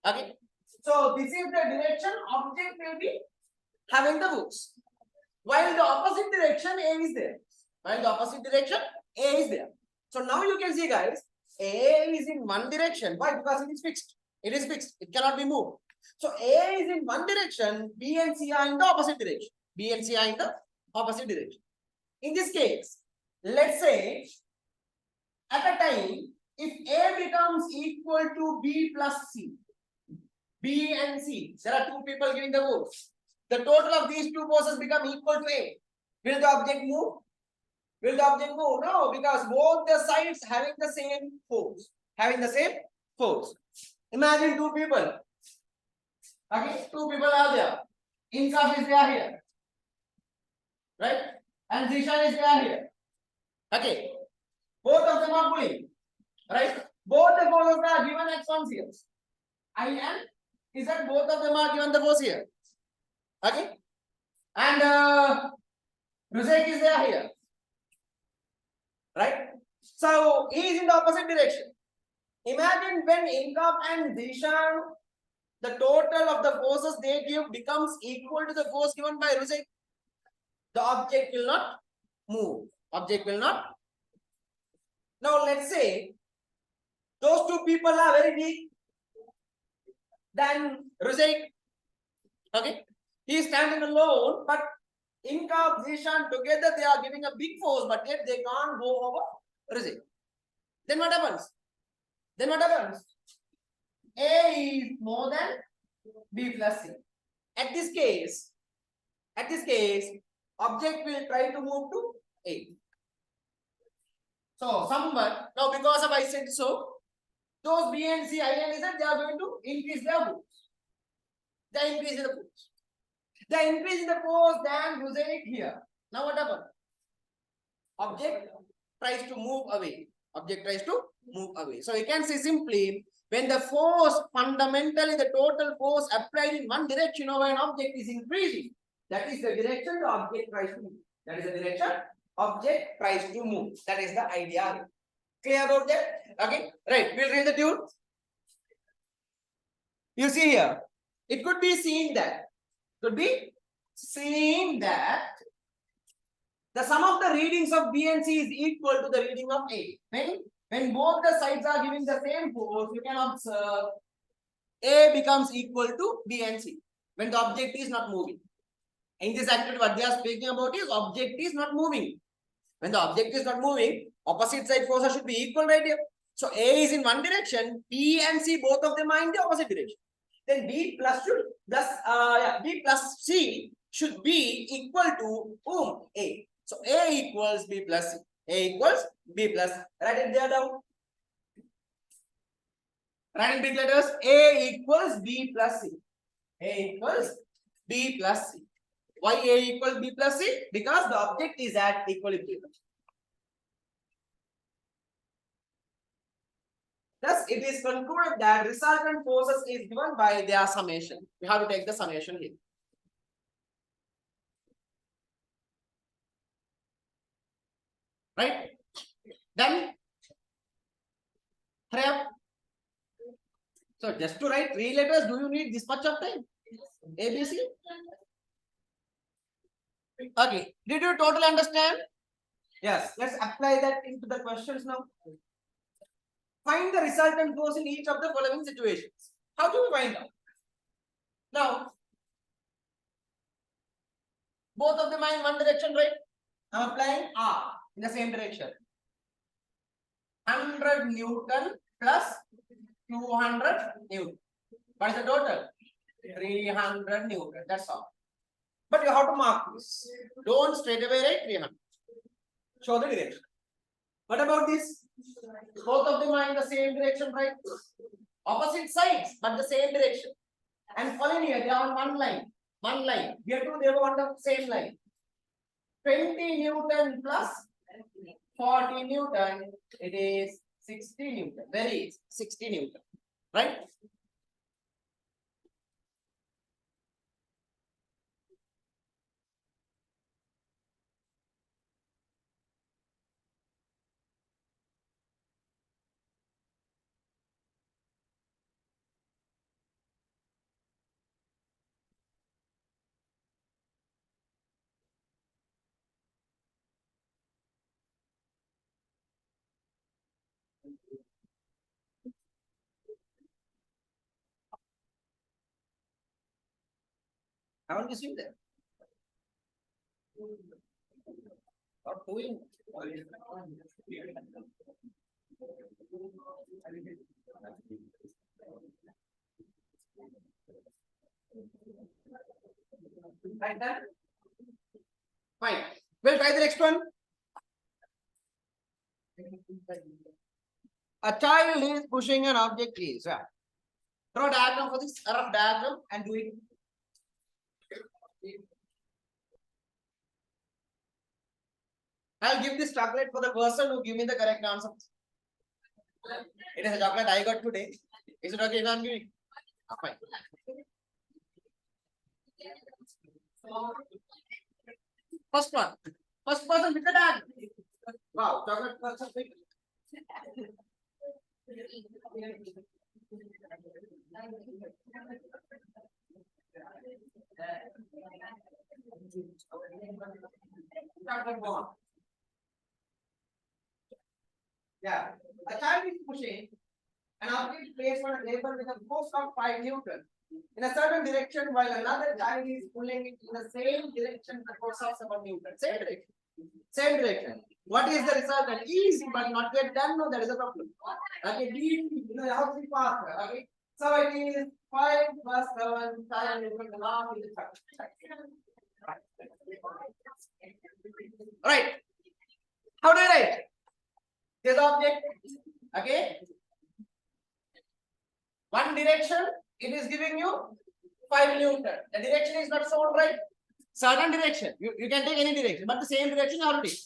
S1: Okay. So this is the direction object will be having the force. While the opposite direction A is there. So now you can see, guys, A is in one direction. Why? Because it is fixed. It is fixed. It cannot be moved. So A is in one direction, B and C are in the opposite direction. B and C are in the opposite direction. In this case, let's say at a time, if A becomes equal to B plus C, B and C, there are two people giving the force. The total of these two forces become equal to A. Will the object move? Will the object move? No, because both the sides having the same force. Having the same force. Imagine two people. Okay, two people are there. Income is there here. Right? And Zishan is there here. Okay. Both of them are pulling. Right? Both the forces are given at once here. I and is that both of them are given the force here. Okay? And Ruzek is there here. Right? So he is in the opposite direction. Imagine when Income and Zishan, the total of the forces they give becomes equal to the force given by Ruzek. The object will not move. Object will not. Now let's say those two people are very weak. Then Ruzek, okay, he is standing alone, but Income, Zishan together they are giving a big force, but yet they can't go over Ruzek. Then what happens? Then what happens? A is more than B plus C. At this case, object will try to move to A. So someone, now because of I said so, those B and C, I and Z, they are going to increase their force. They increase in the force. They increase in the force, then use it here. Now what happens? Object tries to move away. Object tries to move away. So you can say simply, when the force, fundamentally the total force applied in one direction of an object is increasing, that is the direction the object tries to move. That is the direction object tries to move. That is the idea. Clear about that? Okay, right. We'll read the tune. You see here, it could be seen that the sum of the readings of B and C is equal to the reading of A. When both the sides are giving the same force, you can observe A becomes equal to B and C when the object is not moving. In this activity, what they are speaking about is object is not moving. When the object is not moving, opposite side forces should be equal right here. So A is in one direction, B and C, both of them are in the opposite direction. Then B plus C should be equal to whom? A. So A equals B plus C. A equals B plus. Write it there down. Write in big letters. A equals B plus C. A equals B plus C. Why A equals B plus C? Because the object is at equilibrium. Thus, it is concluded that resultant forces is given by their summation. We have to take the summation here. Right? Then, hurry up. So, just to write 3 letters, do you need this much of time? A, B, C? Okay. Did you totally understand? Yes. Let's apply that into the questions now. Find the resultant force in each of the following situations. How do we find out? Now, both of them are in one direction, right? I'm applying R in the same direction. 100 Newton plus 200 Newton. What is the total? 300 Newton. That's all. But you have to mark this. Don't straight away write 300. Show the direction. What about this? Both of them are in the same direction, right? Opposite sides, but the same direction. And following here, they are on one line. One line. Here too, they were on the same line. 20 Newton plus 40 Newton. It is 60 Newton. Very easy. 60 Newton. Right? Haven't you seen that? Not doing. Right there. Fine. We'll try the next one. A child is pushing an object is. Draw a diagram for this, a rough diagram and do it. I'll give this chocolate for the person who give me the correct answer. It is a chocolate I got today. Is it okay if I'm giving? Fine. First one. First person with the diagram. Wow, chocolate person. Yeah, a child is pushing an object placed on a table with a force of 5 Newton in a certain direction, while another child is pulling it in the same direction with a force of 7 Newton. Same direction. Same direction. What is the result? Easy, but not yet done. No, that is a problem. Okay, D, you know how to pass. Okay, so it is 5 plus 7 times Newton along with the right. How do I write this object? Okay, one direction, it is giving you 5 Newton. The direction is not shown, right? Certain direction. You can take any direction, but the same direction you have to take.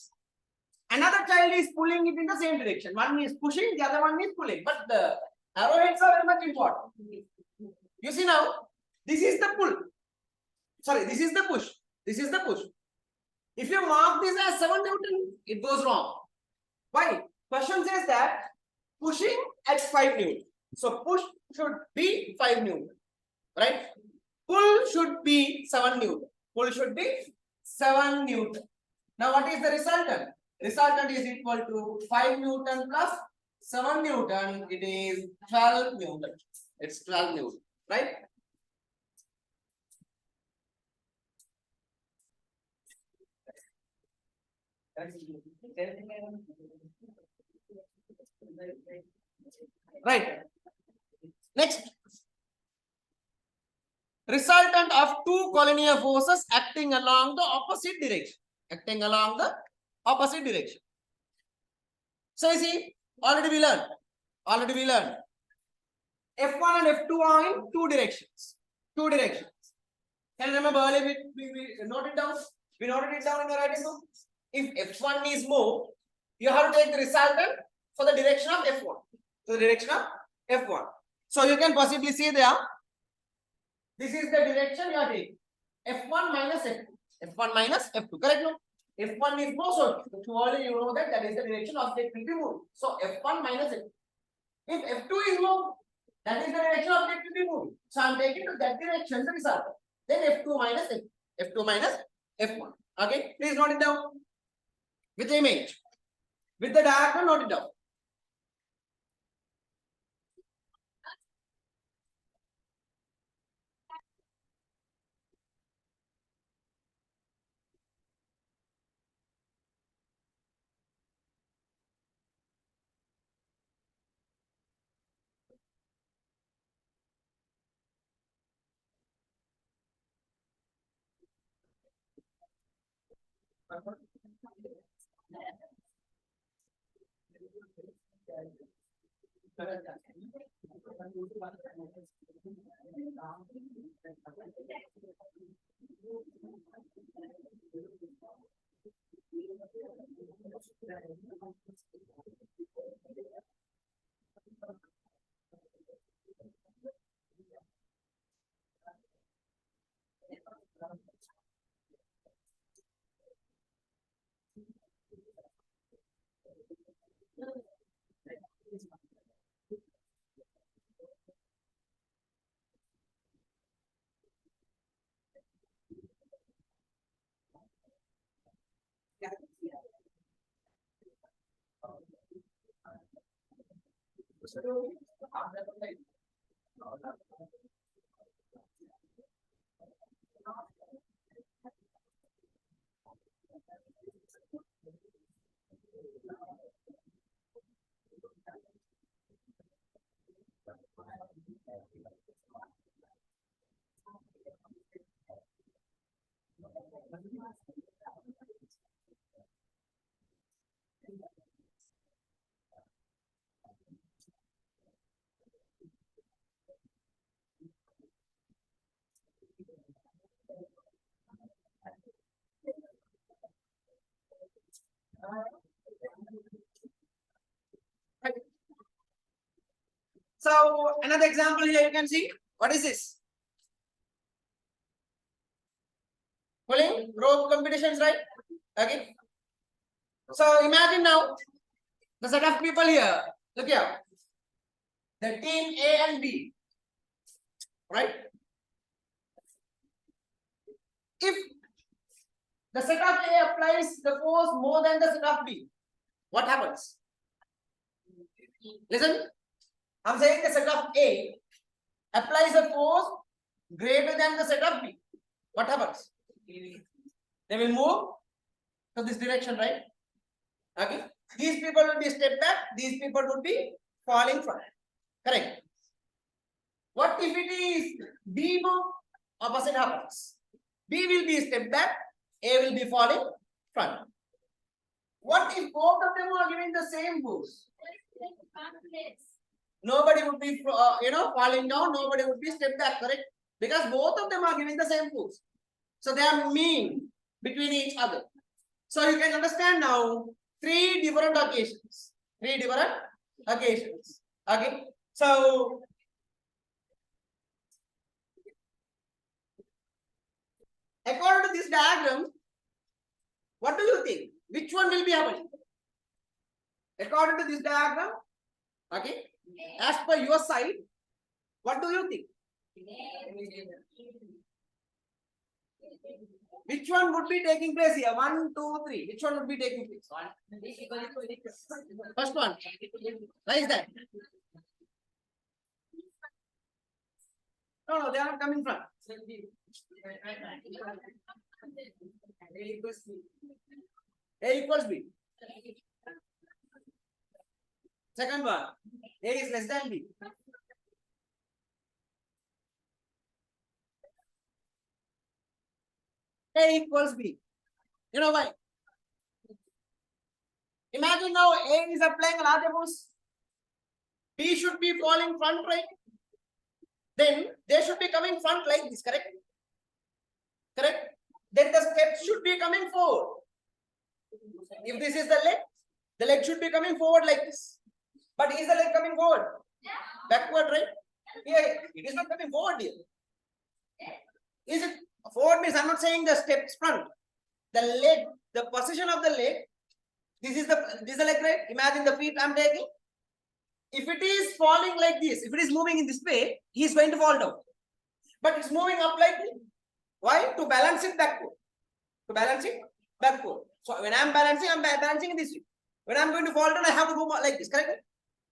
S1: Another child is pulling it in the same direction. One is pushing, the other one is pulling. But the arrowheads are very much important. You see now, this is the pull. Sorry, this is the push. This is the push. If you mark this as 7 Newton, it goes wrong. Why? Question says that pushing at 5 Newton. So push should be 5 Newton. Right? Pull should be 7 Newton. Pull should be 7 Newton. Now what is the resultant? Resultant is equal to 5 Newton plus 7 Newton. It is 12 Newton. It's 12 Newton. Right? Right. Next. Resultant of two collinear forces acting along the opposite direction. Acting along the opposite direction. So you see, already we learned. F1 and F2 are in two directions. Two directions. Can you remember earlier we noted it down? We noted it down in the writing book. If F1 is moved, you have to take the resultant for the direction of F1. So the direction of F1. So you can possibly see there. This is the direction you are taking. F1 minus F2. F1 minus F2. Correct? No? F1 is moved. So surely you know that is the direction object will be moved. So F1 minus F2. If F2 is moved, that is the direction object will be moved. So I am taking to that direction the result. Then F2 minus F2. F2 minus F1. Okay? Please note it down. With the image. With the diagram, note it down. So another example here you can see. What is this? Pulling rope competitions, right? Okay. So imagine now the set of people here. Look here. The team A and B. Right? If the set of A applies the force more than the set of B, what happens? Listen, I'm saying the set of A applies the force greater than the set of B. What happens? They will move to this direction, right? Okay. These people will be step back, these people will be falling front. Correct. What if it is B move? Opposite happens. B will be step back, A will be falling front. What if both of them are giving the same boost? Nobody would be, falling down. Nobody would be step back, correct? Because both of them are giving the same boost. So they are mean between each other. So you can understand now three different occasions. Okay. So according to this diagram, what do you think? Which one will be happening? According to this diagram, okay, as per your side, what do you think? Which one would be taking place here? 1, 2, 3. Which one would be taking place? First one. Why is that? No, they are not coming from. A equals B. Second one. A is less than B. A equals B. You know why? Imagine now A is applying a larger force. B should be falling front, right? Then they should be coming front like this, correct? Correct? Then the steps should be coming forward. If this is the leg should be coming forward like this. But is the leg coming forward? Backward, right? Here, it is not coming forward here. Is it forward means I'm not saying the steps front. The leg, the position of the leg, this is the leg, right? Imagine the feet I'm taking. If it is falling like this, if it is moving in this way, he is going to fall down. But it's moving up like this. Why? To balance it backward. So when I'm balancing in this way. When I'm going to fall down, I have to do like this, correct?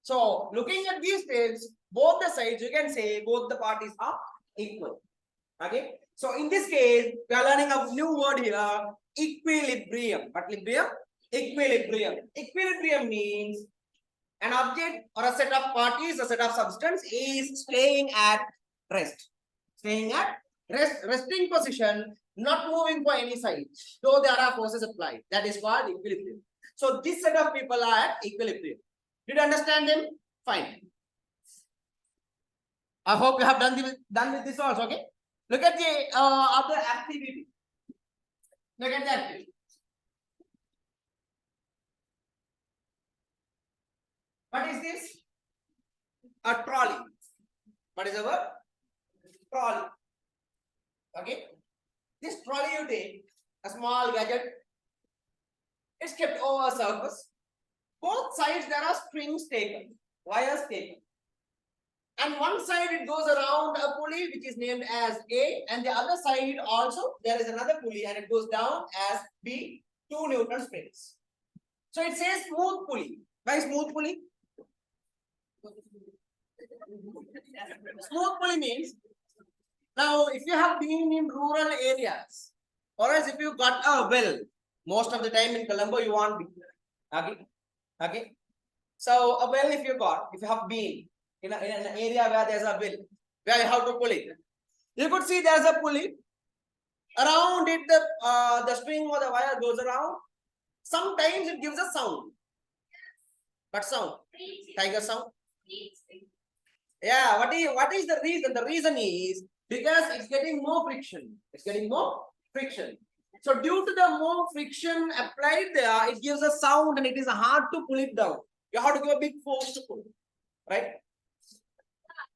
S1: So looking at these steps, both the sides, you can say both the parties are equal. Okay. So in this case, we are learning a new word here, equilibrium. What equilibrium? Equilibrium. Equilibrium means an object or a set of parties, a set of substance is staying at rest. Resting position, not moving for any side, though there are forces applied. That is called equilibrium. So this set of people are at equilibrium. Did you understand them? Fine. I hope you have done with this also, okay? Look at the other activity. Look at the activity. What is this? A trolley. What is our trolley? Okay. This trolley you take, a small gadget, it's kept over a surface. Both sides there are strings taken, wires taken. And one side it goes around a pulley which is named as A, and the other side also there is another pulley and it goes down as B, 2 Newton springs. So it says smooth pulley. Why smooth pulley? Smooth pulley means, now if you have been in rural areas, or else if you got a well, most of the time in Colombo you want, okay. So a well if you have been, in an area where there's a wheel, where you have to pull it. You could see there's a pulley. Around it, the string or the wire goes around. Sometimes it gives a sound. What sound? Tiger sound. Yeah, what is the reason? The reason is because it's getting more friction. It's getting more friction. So due to the more friction applied there, it gives a sound and it is hard to pull it down. You have to give a big force to pull, right?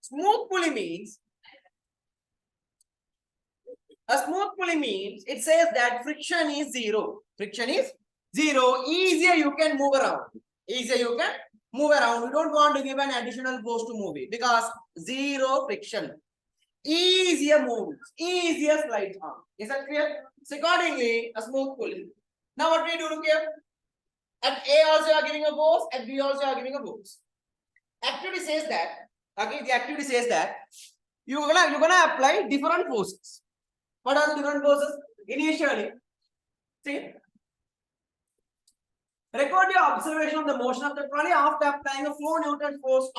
S1: Smooth pulley means it says that friction is zero. Friction is zero. Easier you can move around. Easier you can move around. You don't want to give an additional force to move it because zero friction. Easier moves, easier slides on. Is that clear? So accordingly, a smooth pulley. Now what we do, look here. At A also you are giving a force, at B also you are giving a force. Activity says that, okay, the activity says that you're gonna apply different forces. What are the different forces? Initially, see, record your observation of the motion of the trolley after applying a 4 Newton force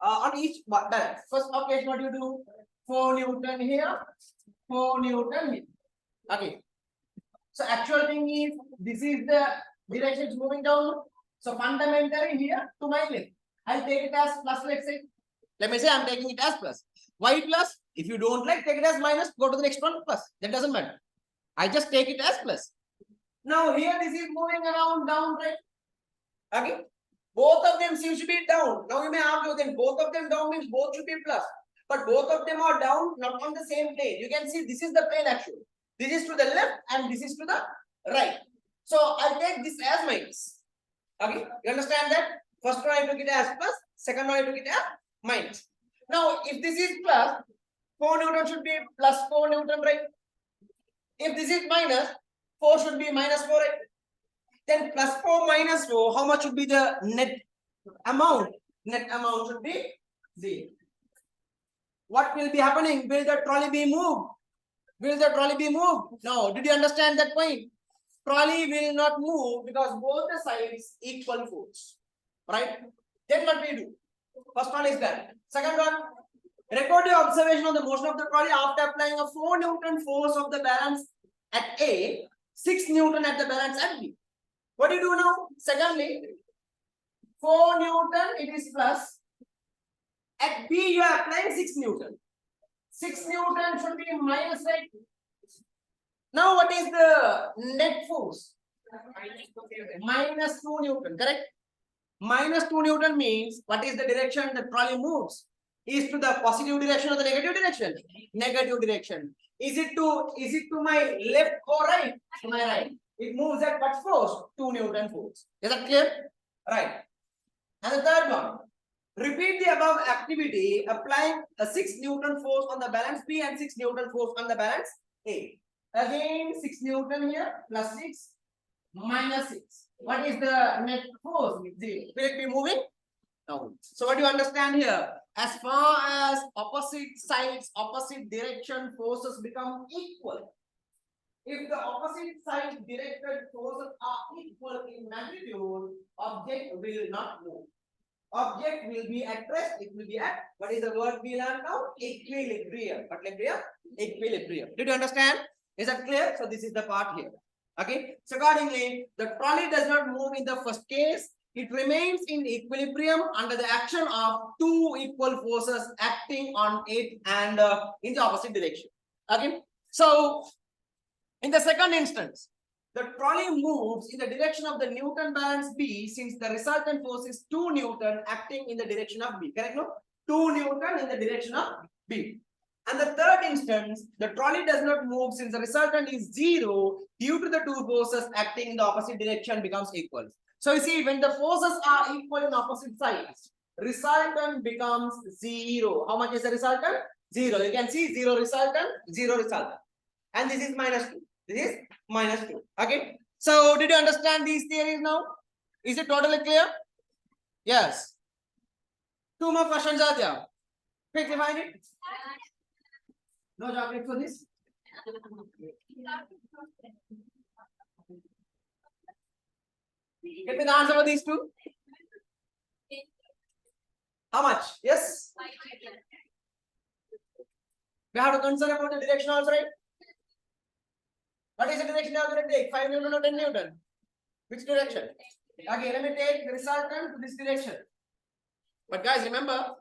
S1: on each balance. First occasion, what you do? 4 Newton here, 4 Newton here. Okay. So actual thing is, this is the direction it's moving down. So fundamentally here to my left, I'll take it as plus, let's say. Let me say I'm taking it as plus. Why plus? If you don't like, take it as minus, go to the next one, plus. That doesn't matter. I just take it as plus. Now here this is moving around down, right? Okay. Both of them seems to be down. Now you may argue then both of them down means both should be plus. But both of them are down, not on the same plane. You can see this is the plane actually. This is to the left and this is to the right. So I'll take this as minus. Okay. You understand that? First one I took it as plus, second one I took it as minus. Now if this is plus, 4 Newton should be plus 4 Newton, right? If this is minus, 4 should be minus 4, right? Then plus 4 minus 4, how much should be the net amount? Net amount should be 0. What will be happening? Will the trolley be moved? Will the trolley be moved? No. Did you understand that point? Trolley will not move because both the sides equal force. Right? Then what we do? First one is done. Second one, record your observation of the motion of the trolley after applying a 4 Newton force of the balance at A, 6 Newton at the balance at B. What do you do now? Secondly, 4 Newton, it is plus. At B, you are applying 6 Newton. 6 Newton should be minus, right? Now, what is the net force? Minus 2 Newton, correct? Minus 2 Newton means what is the direction the trolley moves? Is to the positive direction or the negative direction? Negative direction. Is it to my left or right? To my right. It moves at what force? 2 Newton force. Is that clear? Right. And the third one. Repeat the above activity applying a 6 Newton force on the balance B and 6 Newton force on the balance A. Again 6 Newton here plus 6 minus 6. What is the net force? 0. Will it be moving? No. So what do you understand here? As far as opposite sides, opposite direction forces become equal. If the opposite side directed forces are equal in magnitude, object will not move. Object will be at rest. It will be at, what is the word we learn now? Equilibrium. What equilibrium? Equilibrium. Did you understand? Is that clear? So this is the part here. Okay. So accordingly, the trolley does not move in the first case. It remains in equilibrium under the action of two equal forces acting on it and in the opposite direction. Okay. So in the second instance, the trolley moves in the direction of the Newton balance B since the resultant force is 2 Newton acting in the direction of B. Correct? No? 2 Newton in the direction of B. And the third instance, the trolley does not move since the resultant is 0 due to the two forces acting in the opposite direction becomes equal. So you see, when the forces are equal in opposite sides, resultant becomes 0. How much is the resultant? 0. You can see 0 resultant, 0 resultant. And this is minus 2. This is minus 2. Okay. So did you understand these theories now? Is it totally clear? Yes. Two more questions are there. Quickly find it. No chocolate for this. Get me the answer for these two. How much? Yes? We have to consider about the direction also, right? What is the direction you are going to take? 5 Newton or 10 Newton? Which direction? Okay, let me take the resultant to this direction. But guys, remember,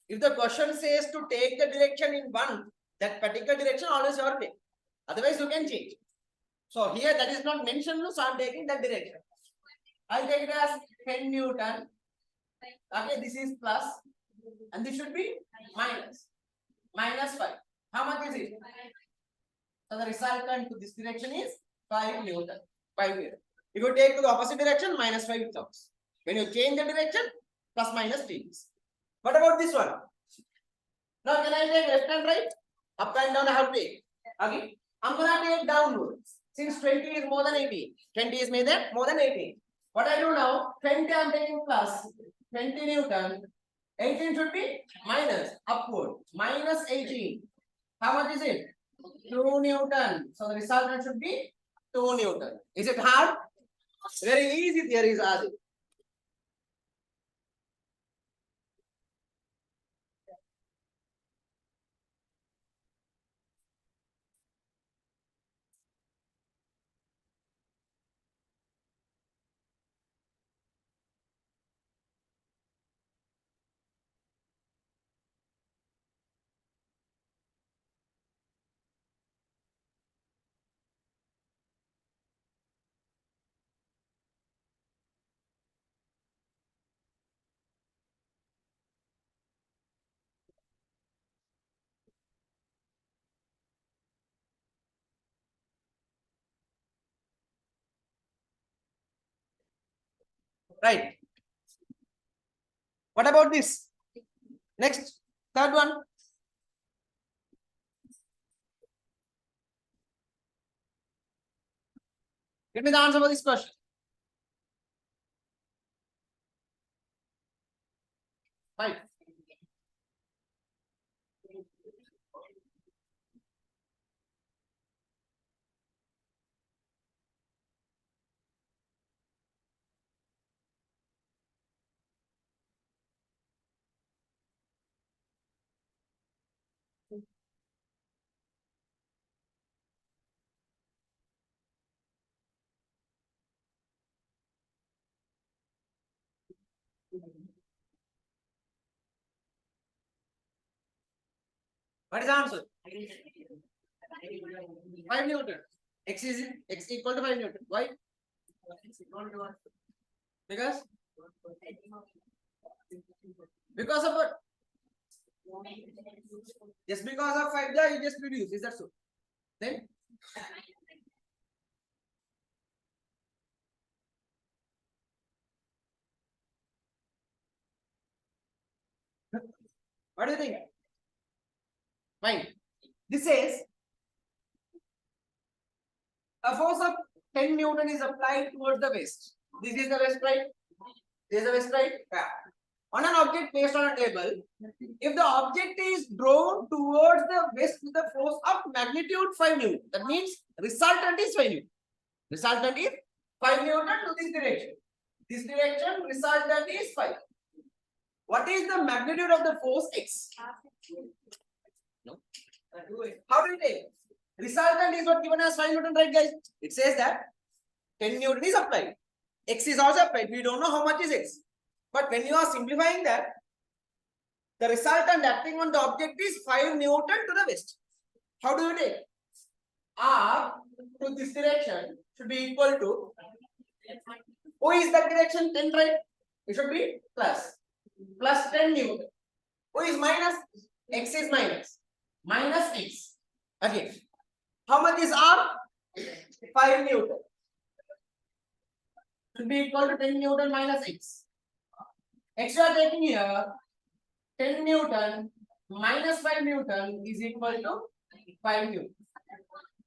S1: if the question says to take the direction in that particular direction, always your take. Otherwise, you can change. So here that is not mentioned, so I am taking that direction. I'll take it as 10 Newton. Okay, this is plus, and this should be minus. Minus 5. How much is it? So the resultant to this direction is 5 Newton. 5 Newton. If you take to the opposite direction, minus 5 comes. When you change the direction, plus minus changes. What about this one? Now can I take left and right? Up and down I have to take. Okay. I'm gonna take downwards. Since 20 is more than 18. 20 is more than 18. What I do now? 20 I'm taking plus 20 Newton. 18 should be minus upward. Minus 18. How much is it? 2 Newton. So the resultant should be 2 Newton. Is it hard? Very easy theories are. Right. What about this? Next, third one. Give me the answer for this question. Right. What is the answer? 5 Newton. X equal to 5 Newton. Why? Because of what? Just because of 5 there, you just reduce. Is that so? Then what do you think? Fine. This says a force of 10 Newton is applied towards the waist. This is the waist, right? This is the waist, right? Yeah. On an object placed on a table, if the object is drawn towards the waist with a force of magnitude 5 Newton, that means resultant is 5 Newton. Resultant is 5 Newton to this direction. This direction, resultant is 5. What is the magnitude of the force X? No. How do you take? Resultant is what given as 5 Newton, right, guys? It says that 10 Newton is applied. X is also applied. We don't know how much is X. But when you are simplifying that, the resultant acting on the object is 5 Newton to the west. How do you take? R to this direction should be equal to, O is that direction 10, right? It should be plus 10 Newton. O is minus, X is minus. Minus X. Okay. How much is R? 5 Newton. Should be equal to 10 Newton minus X. X you are taking here, 10 Newton minus 5 Newton is equal to 5 Newton.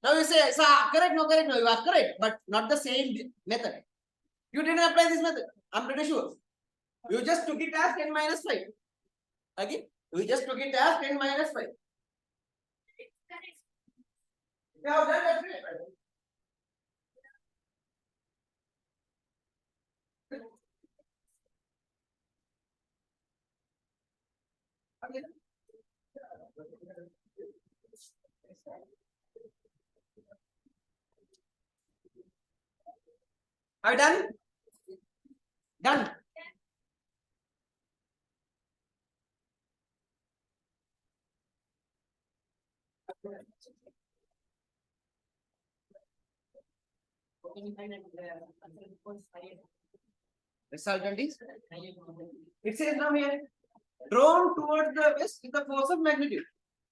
S1: Now you say, sir, correct, no, you are correct, but not the same method. You didn't apply this method, I'm pretty sure. You just took it as 10 minus 5. Okay? We just took it as 10 minus 5. You have done that. Are you done? Done. Resultant is, it says now here, drawn towards the west with the force of magnitude.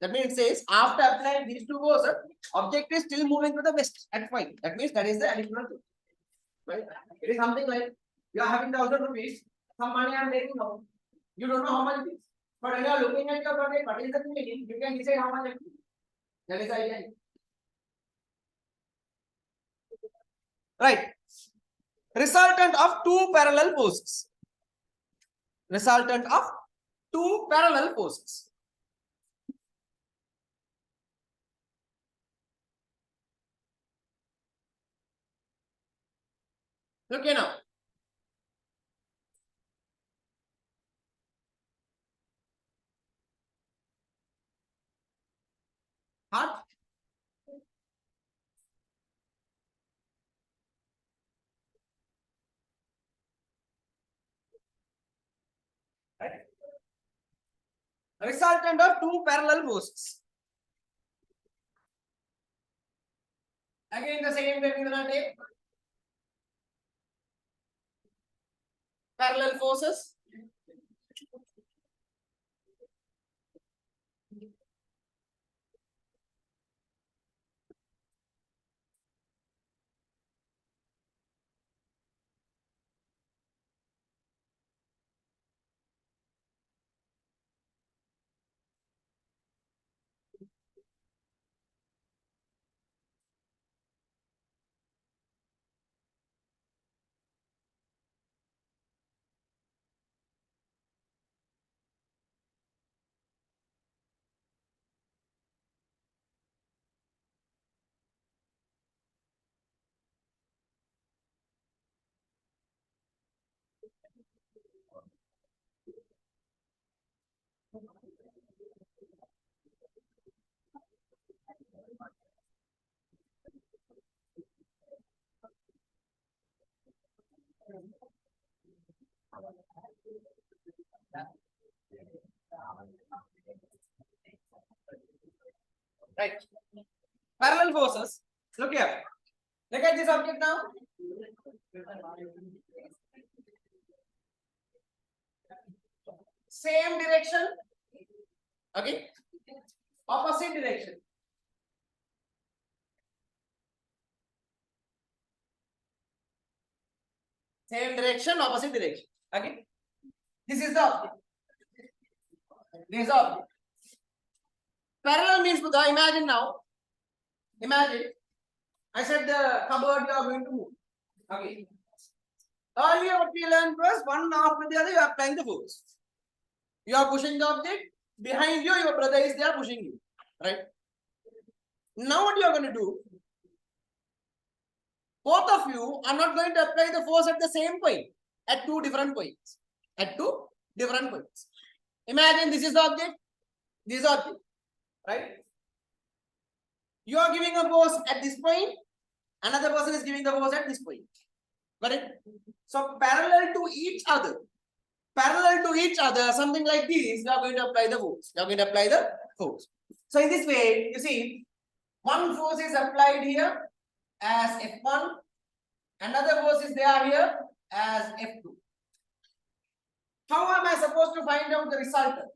S1: That means it says after applying these two forces, object is still moving to the west at point. That means that is the additional thing. Right? It is something like you are having 1,000 rupees, some money I am taking out. You don't know how much it is. But when you are looking at your project, what is the meaning? You can decide how much it is. That is the idea. Right. Resultant of two parallel forces. Resultant of two parallel forces. Okay now. Hard. Resultant of two parallel forces. Again, the same way we're gonna take parallel forces. Right. Parallel forces. Look here. Look at this object now. Same direction. Okay. Opposite direction. Same direction, opposite direction. Okay. This is the object. This is the object. Parallel means, Buddha, imagine now. Imagine. I said the cupboard you are going to move. Okay. Earlier what we learned was one after the other you are applying the force. You are pushing the object. Behind you, your brother is there pushing you. Right? Now what you are going to do? Both of you are not going to apply the force at the same point. At two different points. At two different points. Imagine this is the object. This is the object. Right? You are giving a force at this point. Another person is giving the force at this point. Correct? So parallel to each other, something like this, you are going to apply the force. You are going to apply the force. So in this way, you see, one force is applied here as F1, another force is there here as F2. How am I supposed to find out the resultant?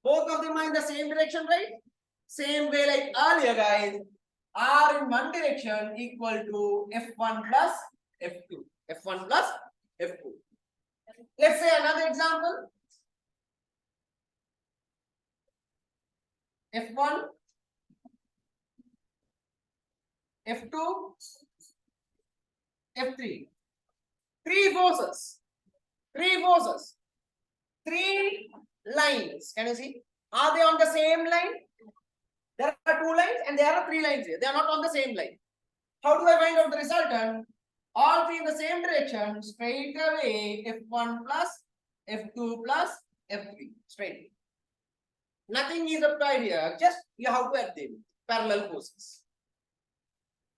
S1: Both of them are in the same direction, right? Same way like earlier, guys. R in one direction equal to F1 plus F2. F1 plus F2. Let's say another example. F1, F2, F3. Three forces. Three lines. Can you see? Are they on the same line? There are two lines and there are three lines here. They are not on the same line. How do I find out the resultant? All three in the same direction. Straight away, F1 plus F2 plus F3. Straight. Nothing is applied here. Just you have to add them. Parallel forces.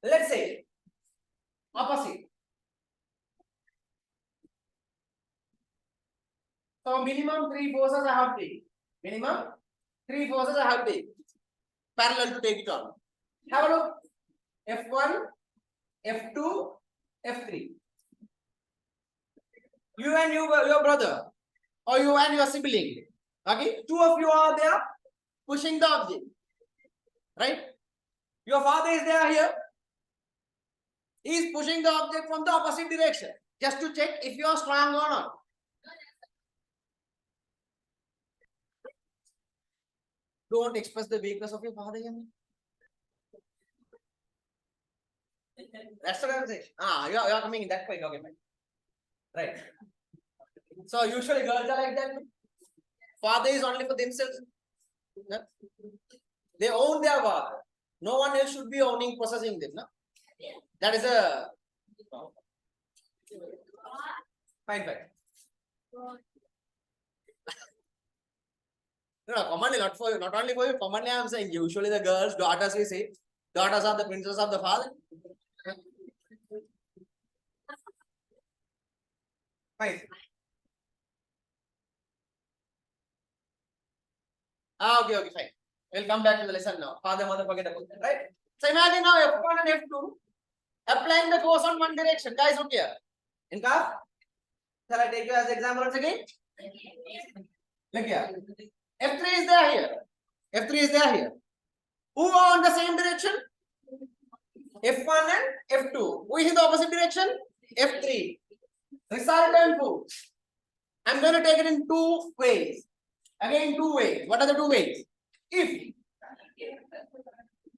S1: Let's say opposite. So minimum 3 forces I have taken. Minimum 3 forces I have taken. Parallel to take it on. Have a look. F1, F2, F3. You and your brother, or you and your sibling. Okay, 2 of you are there pushing the object. Right? Your father is there here. He is pushing the object from the opposite direction. Just to check if you are strong or not. Don't express the weakness of your father here. That's what I'm saying. You are coming in that point. Okay, man. Right. So usually girls are like that. Father is only for themselves. No? They own their father. No one else should be owning, possessing them. No? That is a fine. No, commonly not for you, not only for you. Commonly, I am saying usually the girls, daughters, we say, daughters are the princess of the father. Fine. Okay, fine. We'll come back to the lesson now. Father, mother, forget about that, right? So imagine now F1 and F2 applying the force on one direction. Guys, look here. In car, shall I take you as example once again? Look here. F3 is there here. F3 is there here. Who are on the same direction? F1 and F2. Who is in the opposite direction? F3. Resultant force. I'm going to take it in 2 ways. Again, 2 ways. What are the 2 ways? If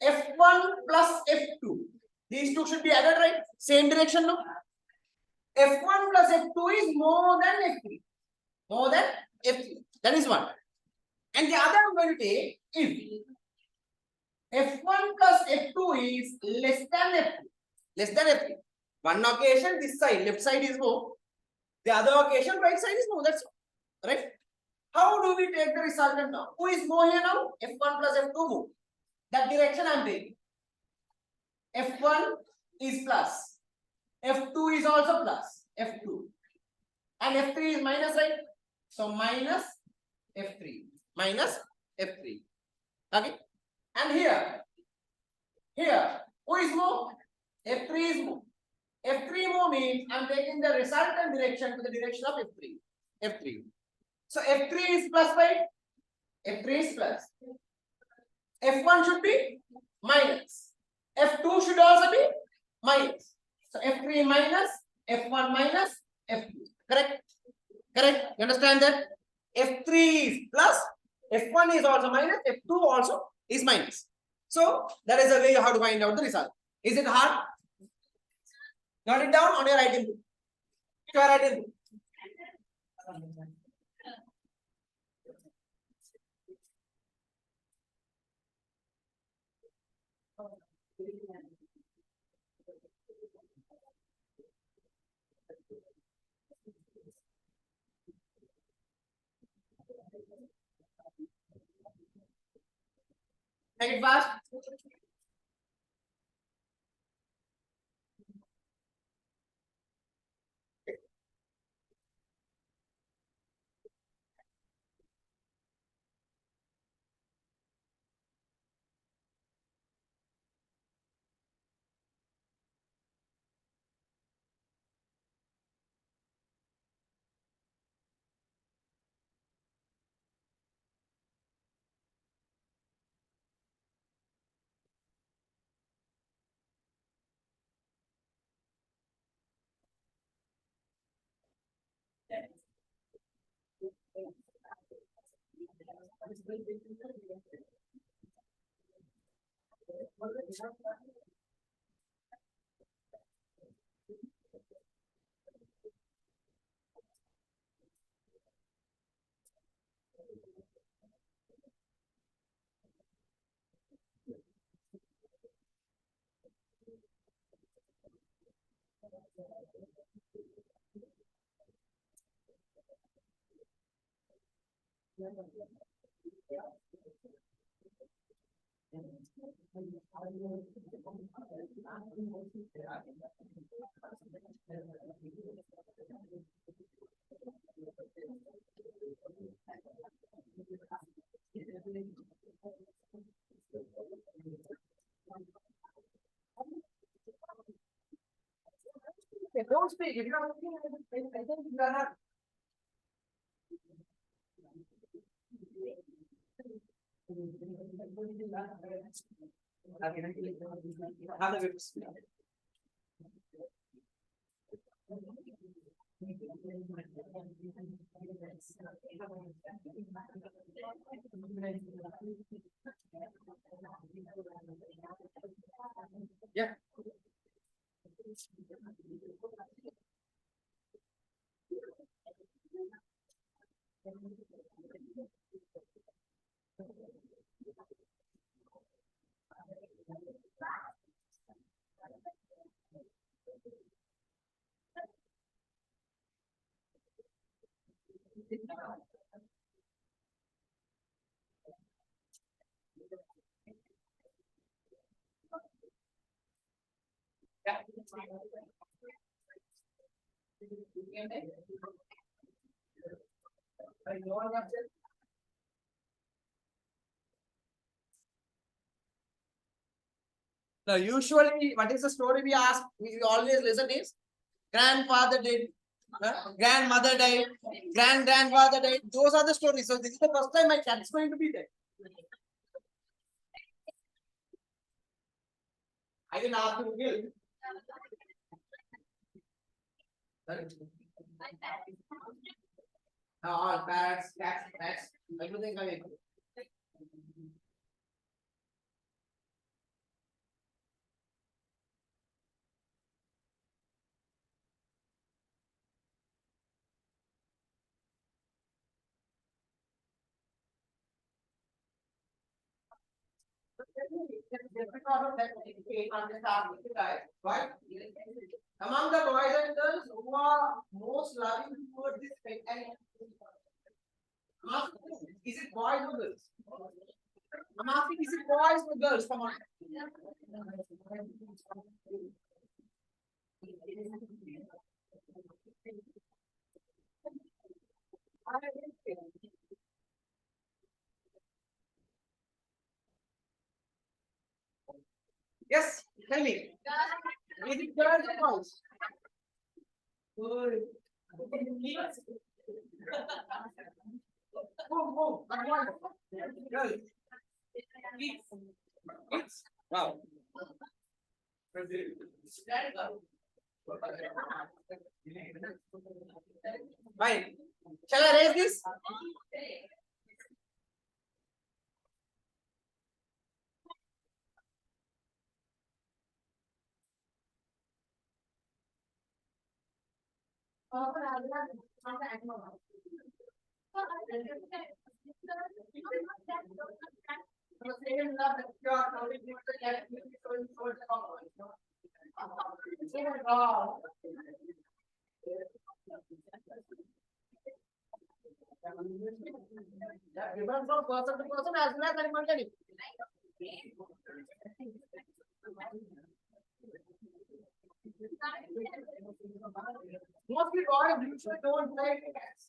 S1: F1 plus F2, these 2 should be added, right? Same direction, no? F1 plus F2 is more than F3. More than F3. That is one. And the other I'm going to take if F1 plus F2 is less than F3. Less than F3. One occasion, this side, left side is more. The other occasion, right side is more. That's all. Right? How do we take the resultant now? Who is more here now? F1 plus F2 more. That direction I am taking. F1 is plus. F2 is also plus. F2. And F3 is minus, right? So minus F3. Minus F3. Okay? And here, who is more? F3 is more. F3 more means I am taking the resultant direction to the direction of F3. F3. So F3 is plus by F3 is plus. F1 should be minus. F2 should also be minus. So F3 minus, F1 minus, F2. Correct? Correct? You understand that? F3 is plus, F1 is also minus, F2 also is minus. So that is the way you have to find out the result. Is it hard? Note it down on your writing book. Your writing book. Take it fast. Don't speak. If you are looking at it, I think you are not. Have a good. Yeah. Now, usually, what is the story we ask? We always listen is grandfather did, grandmother died, grandfather died. Those are the stories. So this is the first time my cat is going to be there. I will ask him again. All parrots, cats, pets, everything coming. Right? Among the boys and girls who are most loving towards this pet animal, is it boys or girls? I'm asking, is it boys or girls? Come on. Yes, tell me. Is it girls or boys? Good. Move, move. Come on. Girls. Kids. Wow. Fine. Shall I raise this? Different from person to person as well as animal can. Mostly boys usually don't like cats.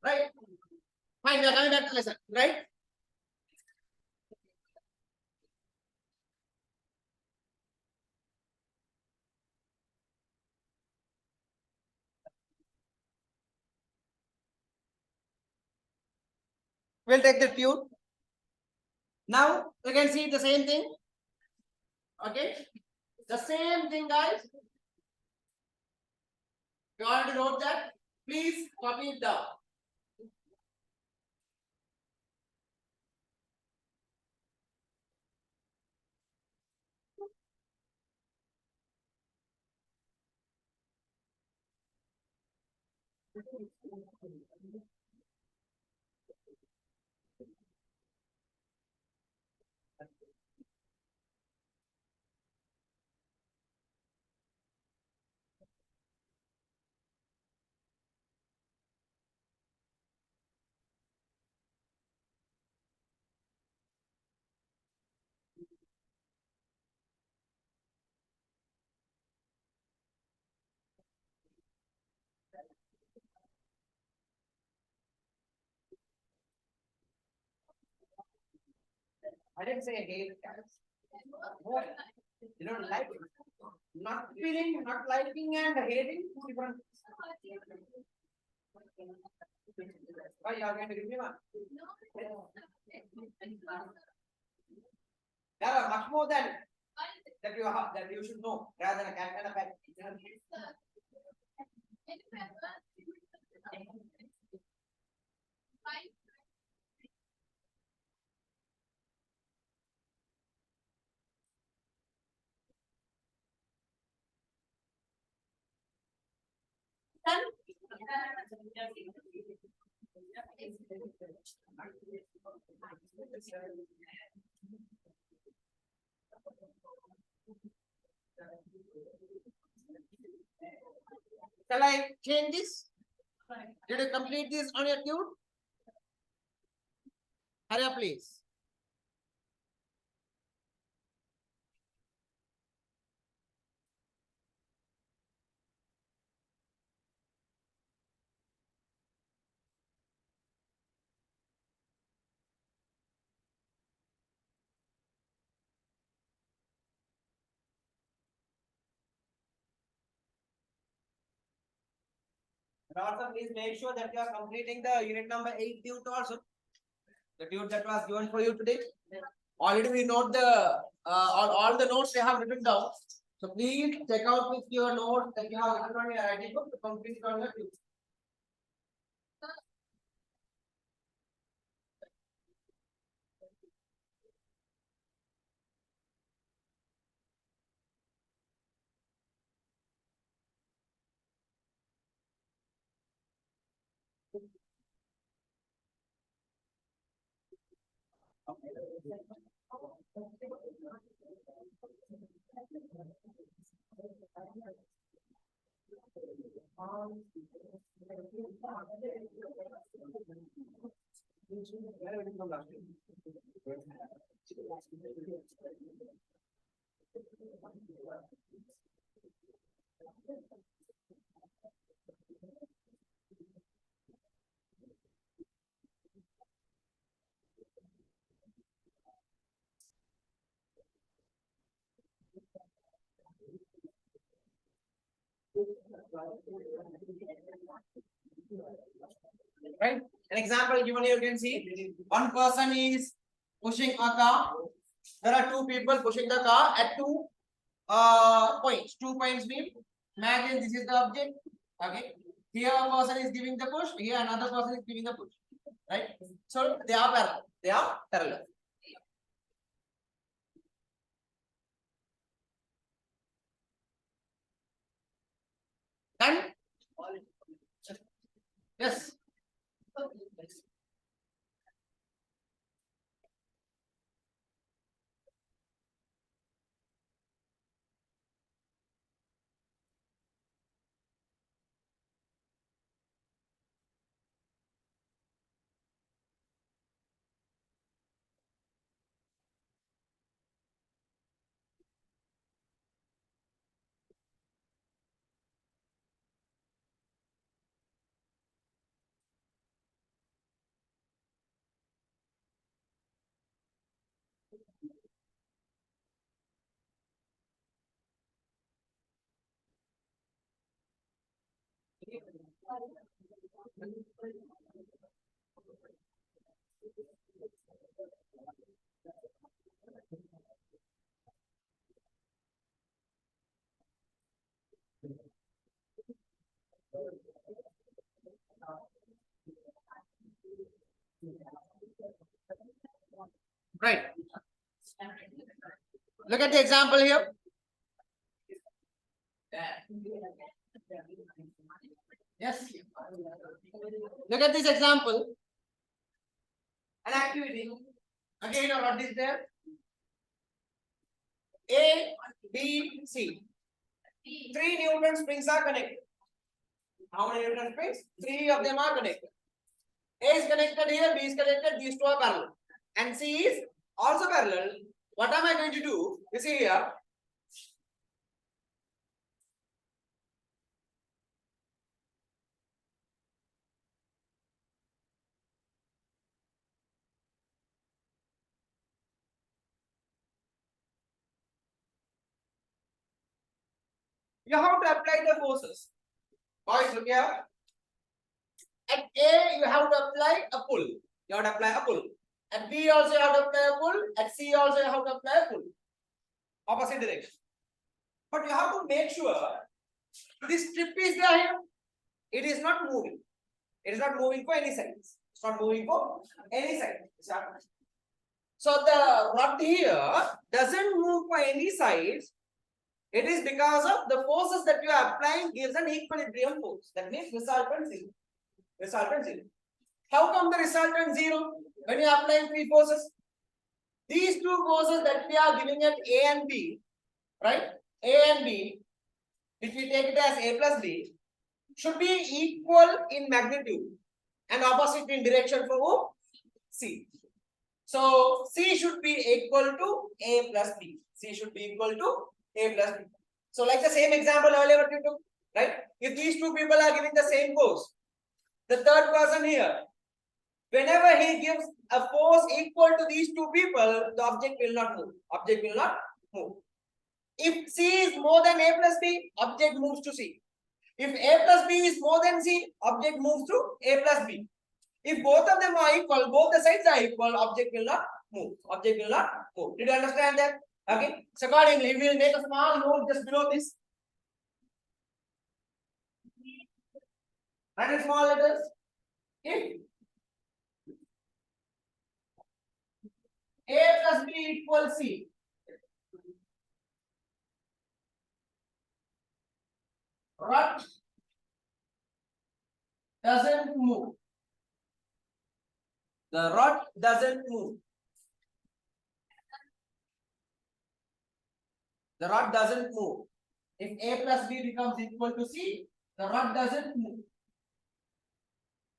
S1: Right? Fine, we are coming back to lesson, right? We'll take the tune. Now you can see the same thing. Okay? The same thing, guys. You want to note that? Please copy it down. I didn't say hate cats. No, you don't like it. Not feeling, not liking, and hating two different. Why you are going to give me one? There are much more than that you have, that you should know rather than a cat and a pet. Shall I change this? Did you complete this on your tune? Hurry up, please. And also, please make sure that you are completing the unit number 8 tune also. The tune that was given for you today. Already we note the all the notes we have written down. So please check out with your notes that you have written on your writing book to complete on the tune. Right? An example given here, you can see one person is pushing a car. There are two people pushing the car at two points. 2 points mean imagine this is the object. Okay. Here a person is giving the push. Here another person is giving the push. Right. So they are parallel. They are parallel. And yes. Right. Look at the example here. Yes. Look at this example. An activity. Again, what is there? A, B, C. 3 Newton springs are connected. How many Newton springs? 3 of them are connected. A is connected here, B is connected, these two are parallel. And C is also parallel. What am I going to do? You see here. You have to apply the forces. Boys, look here. At A, you have to apply a pull. You have to apply a pull. At B also you have to apply a pull. At C also you have to apply a pull. Opposite direction. But you have to make sure this strip is there here. It is not moving. It is not moving for any sides. It's not moving for any side. So the rod here doesn't move for any sides. It is because of the forces that you are applying gives an equilibrium force. That means resultant zero. Resultant zero. How come the resultant zero when you are applying three forces? These two forces that we are giving at A and B, right? A and B, if we take it as A plus B, should be equal in magnitude and opposite in direction for who? C. So C should be equal to A plus B. C should be equal to A plus B. So like the same example earlier what we took, right? If these two people are giving the same force, the third person here, whenever he gives a force equal to these two people, the object will not move. Object will not move. If C is more than A plus B, object moves to C. If A plus B is more than C, object moves to A plus B. If both of them are equal, both the sides are equal, object will not move. Object will not move. Did you understand that? Okay. So accordingly, we will make a small note just below this. Write in small letters. If A plus B equals C, rod doesn't move. The rod doesn't move. The rod doesn't move. If A plus B becomes equal to C, the rod doesn't move.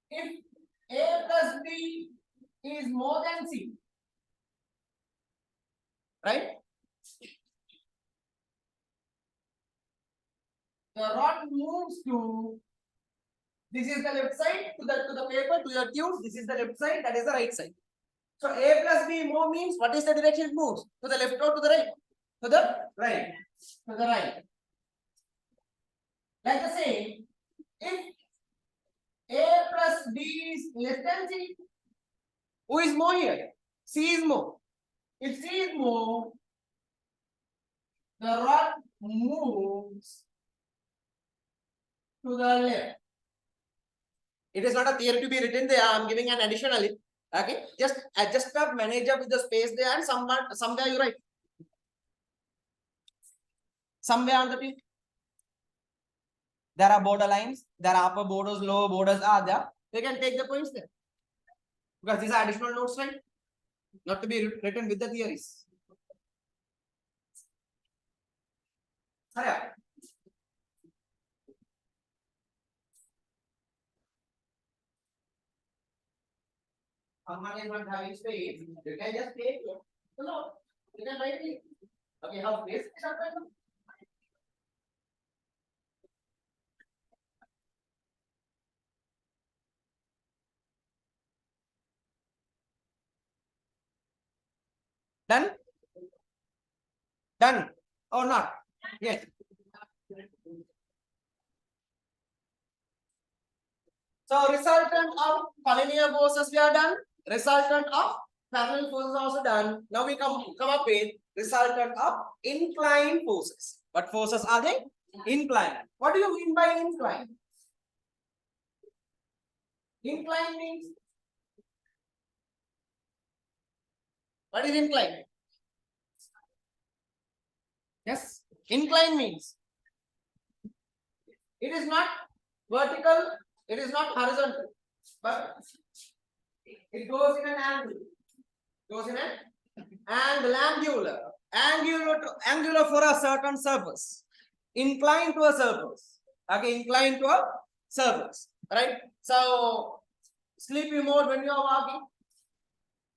S1: If A plus B is more than C, right? The rod moves to, this is the left side, to the paper, to your tube. This is the left side, that is the right side. So A plus B more means what is the direction it moves? To the left or to the right? To the right. To the right. Like the same, if A plus B is less than C, who is more here? C is more. If C is more, the rod moves to the left. It is not a theory to be written there. I am giving an additional. Okay, just adjust up, manage up with the space there, and somewhere you write. Somewhere on the page. There are border lines, there are upper borders, lower borders are there. You can take the points there. Because these are additional notes, right? Not to be written with the theories. Hurry up. Someone is not having space, you can just take it. No, you can write it. Okay, how space is happening? Done? Done or not? Yes. So resultant of collinear forces we are done. Resultant of parallel forces also done. Now we come up with resultant of inclined forces. What forces are they? Inclined. What do you mean by inclined? Inclined means, what is inclined? Yes, incline means it is not vertical, it is not horizontal, but it goes in an angle. Goes in an angle, angular for a certain surface, inclined to a surface. Okay, inclined to a surface, right? So sleepy mode when you are walking,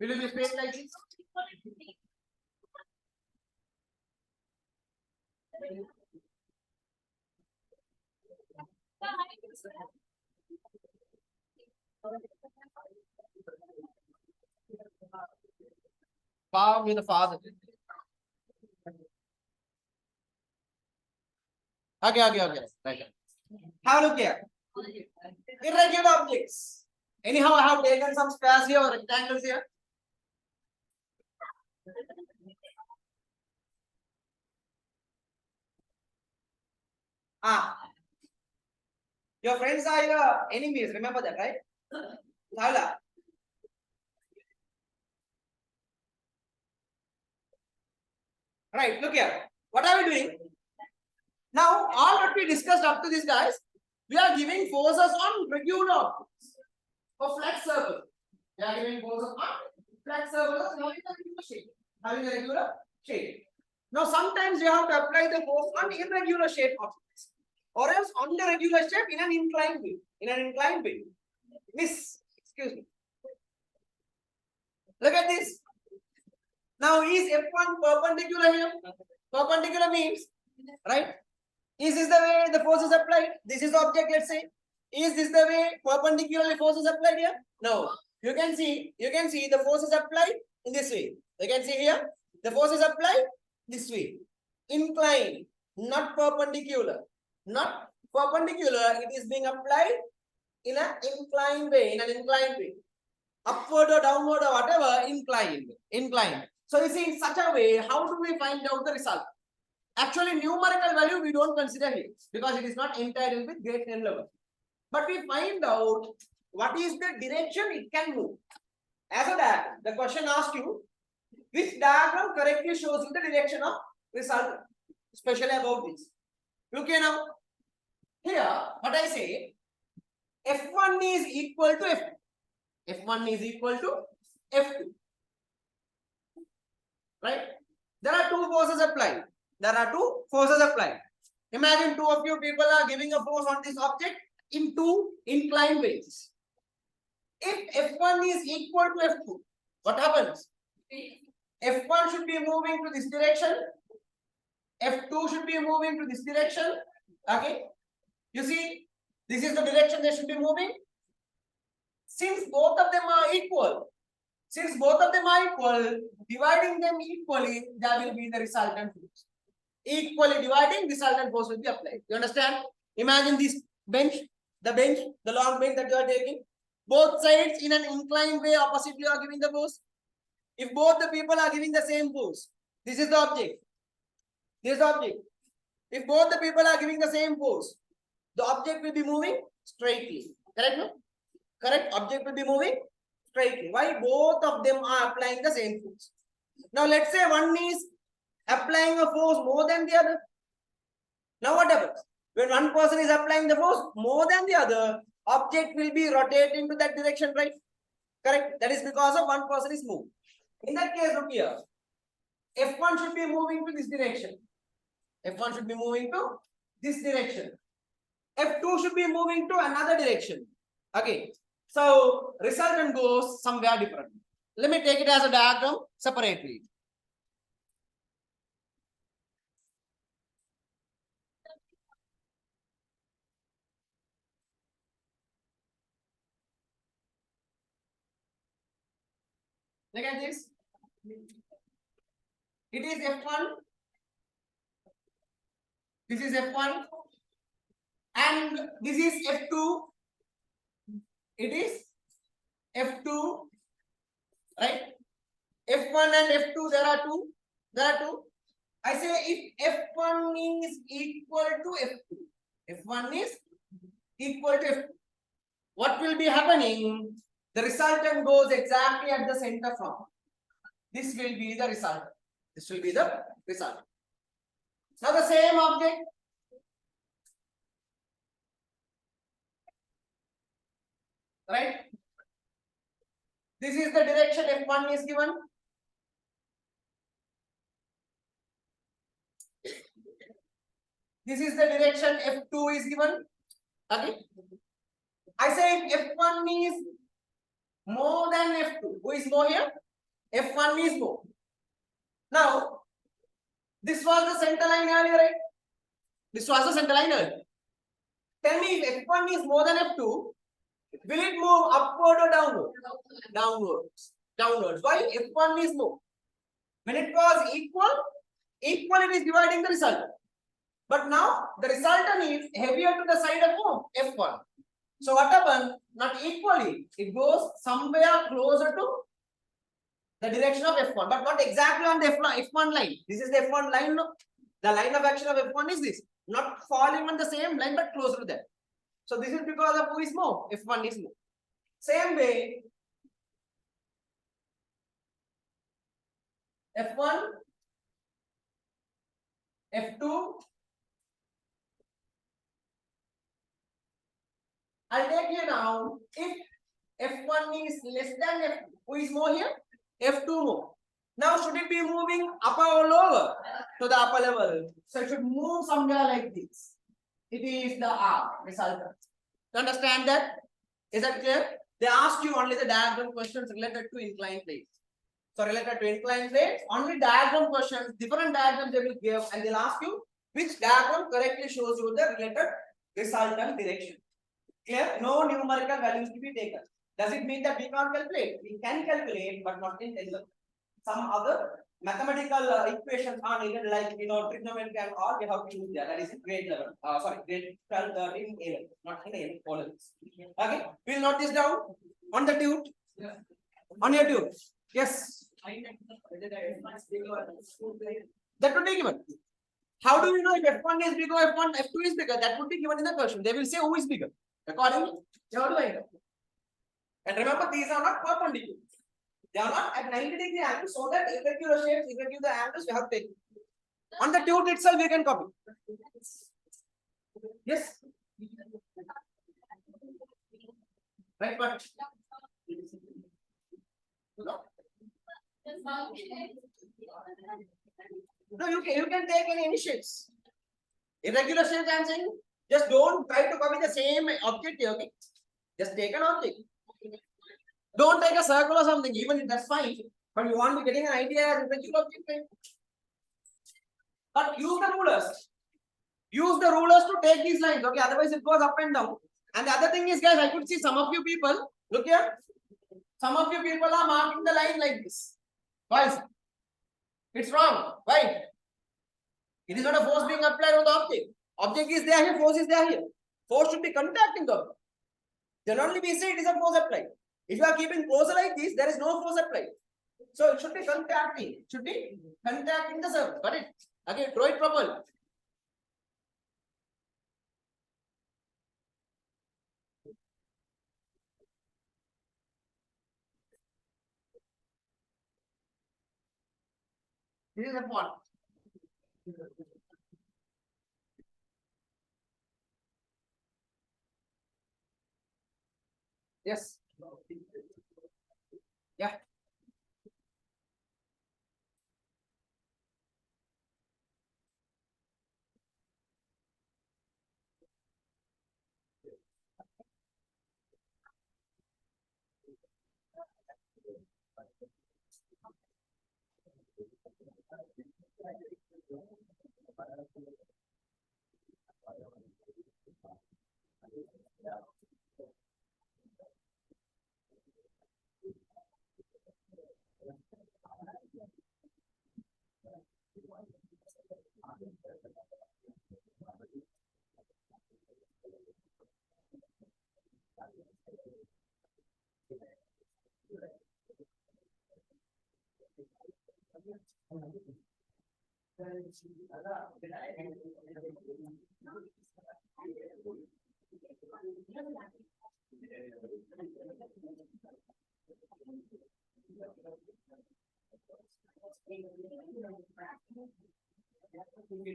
S1: will you be straight like this? Far with the father. Okay. Right. Have a look here. Irregular objects. Anyhow, I have taken some squares here or rectangles here. Your friends are your enemies. Remember that, right? Laula. Right. Look here. What are we doing? Now, all what we discussed up to this, guys, we are giving forces on regular objects or flat circle. We are giving forces on flat circles having a regular shape. Having a regular shape. Now, sometimes you have to apply the force on irregular shape objects, or else on the regular shape in an inclined way. Excuse me. Look at this. Now, is F1 perpendicular here? Perpendicular means, right? Is this the way the force is applied? This is the object, let's say. Is this the way perpendicularly force is applied here? No. You can see the force is applied in this way. You can see here, the force is applied this way. Inclined, not perpendicular. Not perpendicular, it is being applied in an inclined way, Upward or downward or whatever, inclined. So you see, in such a way, how do we find out the result? Actually, numerical value we don't consider here because it is not entitled with great n level. But we find out what is the direction it can move. As a diagram, the question asks you which diagram correctly shows you the direction of result, especially about this. Look here now. Here, what I say, F1 is equal to F2. F1 is equal to F2. Right? There are two forces applied. Imagine two of you people are giving a force on this object in two inclined ways. If F1 is equal to F2, what happens? F1 should be moving to this direction. F2 should be moving to this direction. Okay. You see, this is the direction they should be moving. Since both of them are equal, dividing them equally, that will be the resultant force. Equally dividing, resultant force will be applied. You understand? Imagine this bench, the long bench that you are taking. Both sides in an inclined way, opposite you are giving the force. If both the people are giving the same force, this is the object. If both the people are giving the same force, the object will be moving straightly. Correct? No? Correct? Object will be moving straightly. Why? Both of them are applying the same force. Now, let's say one is applying a force more than the other. Now, what happens? When one person is applying the force more than the other, object will be rotating to that direction, right? Correct? That is because of one person is moving. In that case, look here. F1 should be moving to this direction. F1 should be moving to this direction. F2 should be moving to another direction. Okay. So, resultant goes somewhere different. Let me take it as a diagram separately. Look at this. It is F1. This is F1. And this is F2. It is F2. Right? F1 and F2, there are two. I say if F1 is equal to F2. F1 is equal to F2. What will be happening? The resultant goes exactly at the center from. This will be the result. Now the same object. Right? This is the direction F1 is given. This is the direction F2 is given. Okay. I say if F1 is more than F2. Who is more here? F1 is more. Now, this was the center line earlier, right? Tell me if F1 is more than F2, will it move upward or downward? Downwards. Why? F1 is more. When it was equal, it is dividing the result. But now the resultant is heavier to the side of F1. So what happens? Not equally. It goes somewhere closer to the direction of F1, but not exactly on the F1 line. This is the F1 line. The line of action of F1 is this. Not falling on the same line, but closer to that. So this is because of who is more? F1 is more. Same way, F1, F2. I'll take here now. If F1 is less than F2, who is more here? F2 more. Now, should it be moving upper or lower? To the upper level. So it should move somewhere like this. It is the R resultant. You understand that? Is that clear? They ask you only the diagram questions related to inclined planes. So related to inclined planes, only diagram questions, different diagrams they will give, and they'll ask you which diagram correctly shows you the related resultant direction. Clear? No numerical values to be taken. Does it mean that we can't calculate? We can calculate, but not in Excel. Some other mathematical equations are needed, like trigonometry and all. We have to use that. That is in grade level. Grade 12, 13, A level, not in A level. Okay, we'll note this down on the tube. Yeah. On your tube. Yes. That would be given. How do we know if F1 is bigger, F1, F2 is bigger? That would be given in the question. They will say who is bigger. Accordingly, how do I know? And remember, these are not perpendicular. They are not at 90-degree angles, so that irregular shapes, irregular angles, we have taken. On the tube itself, we can copy. Yes. Right, but no, you can take any shapes. Irregular shapes, I am saying, just don't try to copy the same object here. Okay? Just take an object. Don't take a circle or something, even that's fine. But you want to be getting an idea as irregular object. But use the rulers. Use the rulers to take these lines. Okay, otherwise it goes up and down. And the other thing is, guys, I could see some of you people, look here. Some of you people are marking the line like this. Why is it? It's wrong. Why? It is not a force being applied on the object. Object is there here, force is there here. Force should be contacting the object. Then only we say it is a force applied. If you are keeping closer like this, there is no force applied. So it should be contacting. It should be contacting the surface. Got it? Okay, draw it properly. This is F1. Yes. Yeah.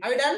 S1: Are you done?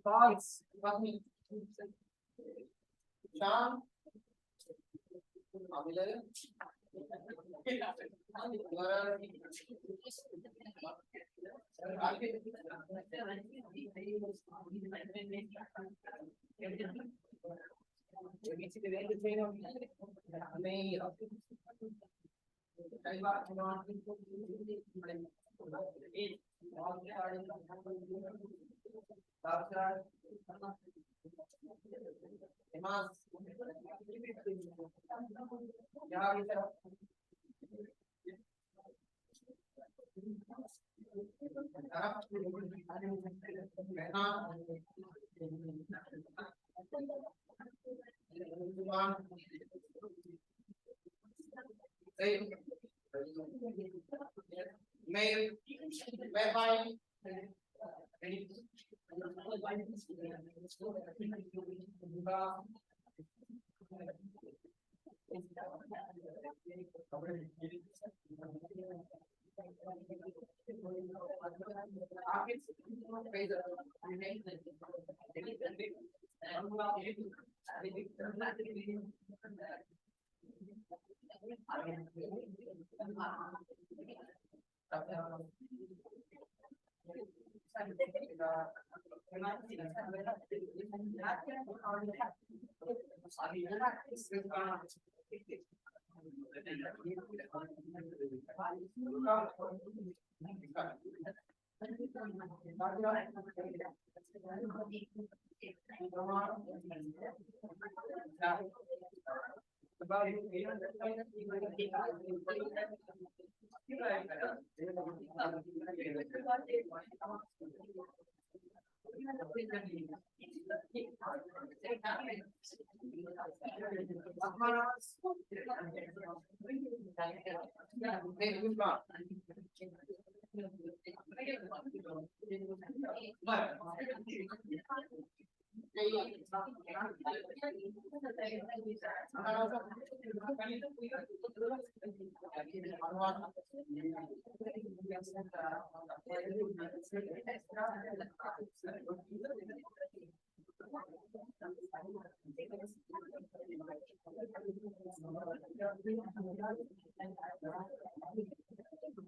S1: False. Sean. Mail, whereby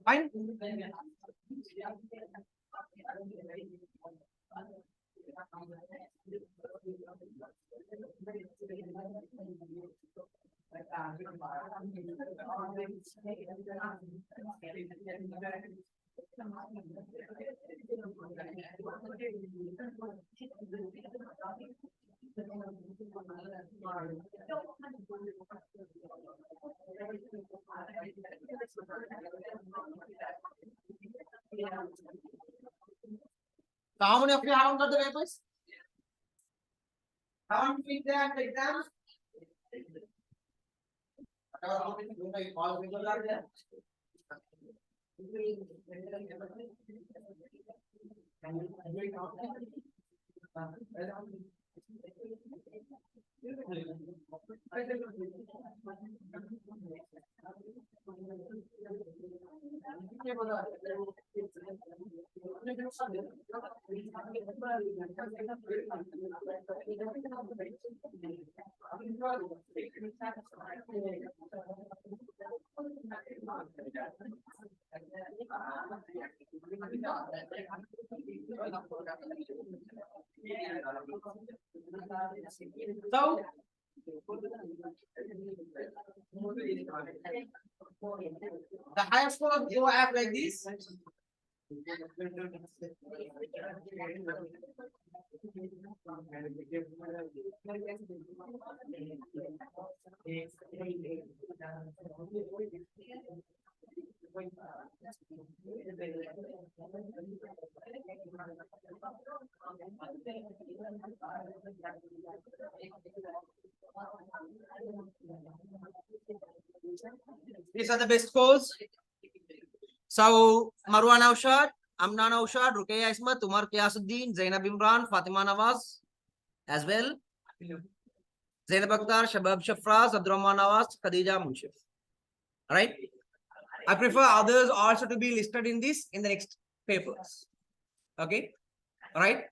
S1: fine. So how many of you haven't got the papers? Haven't been there at the exam? People are there. So, the higher score you have like this. These are the best scores. So Marwan Aushad, Amnan Aushad, Ruqayya Ismat, Umar Qiyasuddin, Zainab Imran, Fatima Nawaz as well. Zainab Akhtar, Shabab Shafraz, Abdurrahman Nawaz, Khadija Munshif. Right? I prefer others also to be listed in this in the next papers. Okay? Right?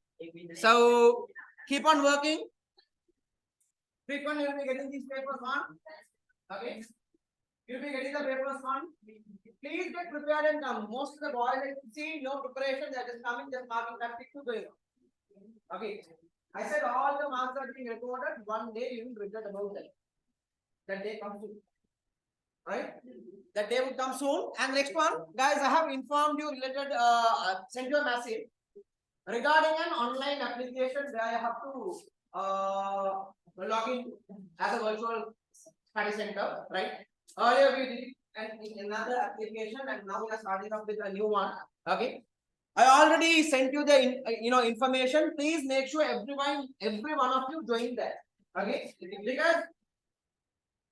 S1: So keep on working. Frequently you'll be getting these papers on. Okay. You'll be getting the papers on. Please get prepared and come. Most of the boys I see no preparation, they're just coming, just marking tactic to going on. Okay. I said all the marks are being recorded. One day you will regret about that. That day comes soon. Right? That day will come soon. And next one, guys, I have informed you related, send you a message regarding an online application where I have to log in as a virtual study center, right? Earlier we did it and in another application, and now we are starting up with a new one. Okay. I already sent you the information. Please make sure every one of you join that. Okay, because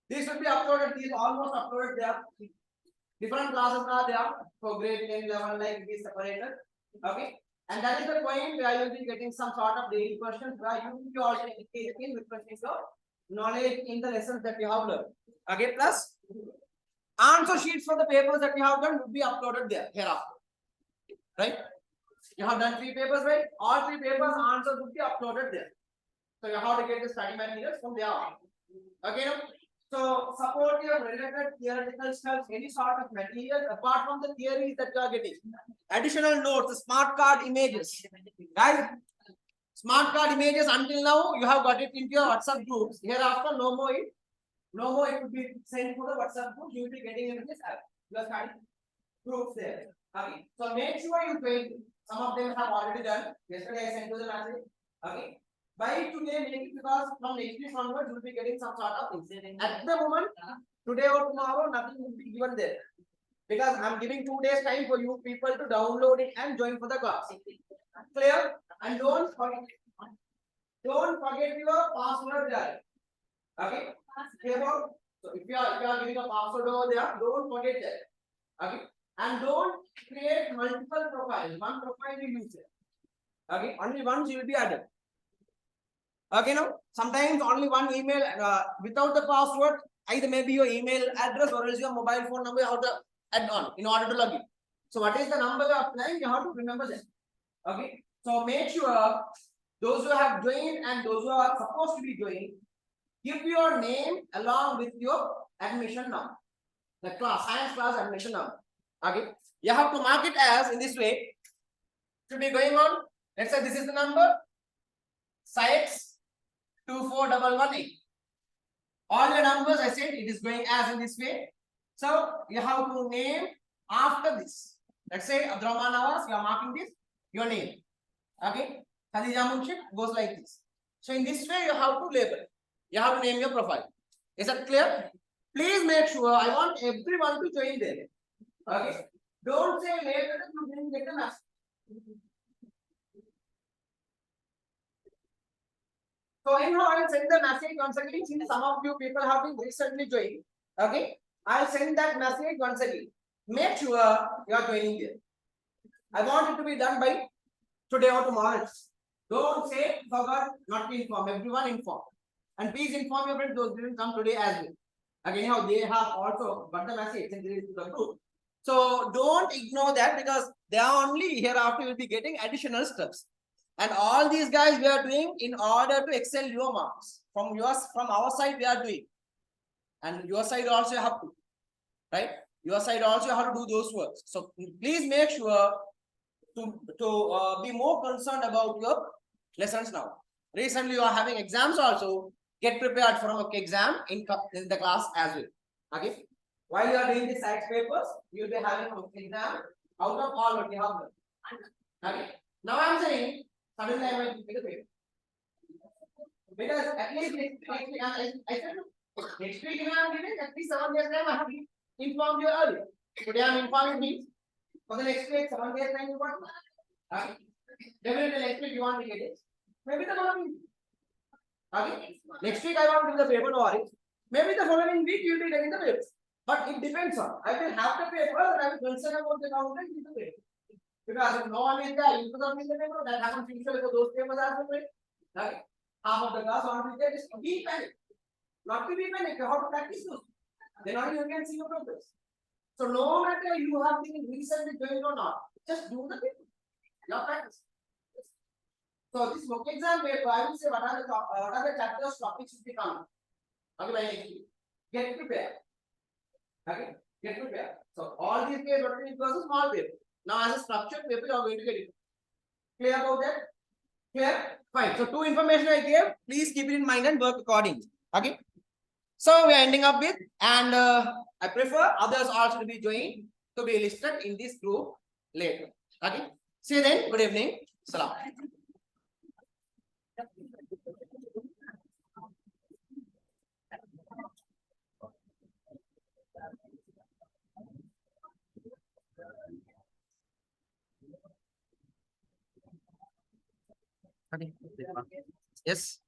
S1: these will be uploaded. These almost uploaded there. Different classes are there for grade 10, 11, like this separated. Okay, and that is the point where you will be getting some sort of daily questions where you will be also engaging with questions of knowledge in the lessons that you have learned. Okay, plus answer sheets for the papers that you have done will be uploaded there hereafter. Right? You have done 3 papers, right? All 3 papers answers would be uploaded there. So you have to get the study materials from there on. Okay, now? So support your related theoretical stuff, any sort of material apart from the theories that you are getting. Additional notes, smart card images. Guys, smart card images until now you have got it into your WhatsApp groups. Hereafter, no more it will be sent to the WhatsApp group. You will be getting in this app. You are starting groups there. Okay. So make sure you train. Some of them have already done. Yesterday I sent you the message. Okay. By today, maybe because from next week onwards, you will be getting some sort of things. At the moment, today or tomorrow, nothing will be given there. Because I'm giving 2 days time for you people to download it and join for the class. Clear? And don't forget your password there. Okay? Clear? So if you are giving a password over there, don't forget that. Okay? And don't create multiple profiles. One profile you use it. Okay, only once you will be added. Okay, now sometimes only one email without the password, either maybe your email address or else your mobile phone number you have to add on in order to log in. So what is the number you are applying? You have to remember that. Okay, so make sure those who have joined and those who are supposed to be joining, give your name along with your admission number. The class, science class admission number. Okay, you have to mark it as in this way. Should be going on. Let's say this is the number. Science 24118. All the numbers I said it is going as in this way. So you have to name after this. Let's say Abdurrahman Nawaz, you are marking this your name. Okay, Khadija Munshid goes like this. So in this way you have to label. You have to name your profile. Is that clear? Please make sure I want everyone to join there. Okay. Don't say later that you didn't get the message. So anyhow, I will send the message once again. Since some of you people have been recently joined, okay, I'll send that message once again. Make sure you are joining there. I want it to be done by today or tomorrow. Don't say forgot not to inform. Everyone inform, and please inform your friends those didn't come today as well. Again, how they have also got the message and they the group. So don't ignore that because they are only hereafter will be getting additional steps. And all these guys we are doing in order to excel your marks. From our side we are doing. And your side also you have to. Right? Your side also you have to do those works. So please make sure to be more concerned about your lessons now. Recently you are having exams also. Get prepared for an exam in the class as well. Okay? While you are doing the science papers, you will be having an exam out of all what you have done. Okay? Now I am saying, suddenly I will make a paper. Because at least next week, I said, next week I am giving at least 7 days time I have informed you earlier. Today I am informing you. For the next week, 7 days time you want. Okay? Definitely next week you want to get it. Maybe the following week. Okay? Next week I want to give the paper, no worry. Maybe the following week you will be getting the papers. But it depends on. I will have the paper and I will concern about the content in the paper. Because if no one is there, you put up in the paper, that happens usually for those papers are separate. Okay? Half of the class want to get is to be panic. Not to be panic, you have to practice those. Then only you can see your progress. So no matter you have been recently doing or not, just do the paper. Your practice. So this mock exam paper, I will say what are the chapters topics should be coming. Okay, by next week. Get prepared. Okay, get prepared. So all these papers, what it was a small paper. Now as a structured paper, you are going to get it. Clear about that? Clear? Fine. So two information I gave. Please keep it in mind and work accordingly. Okay. So we are ending up with, and I prefer others also to be joined to be listed in this group later. Okay. See you then. Good evening. Salam. Okay. Yes.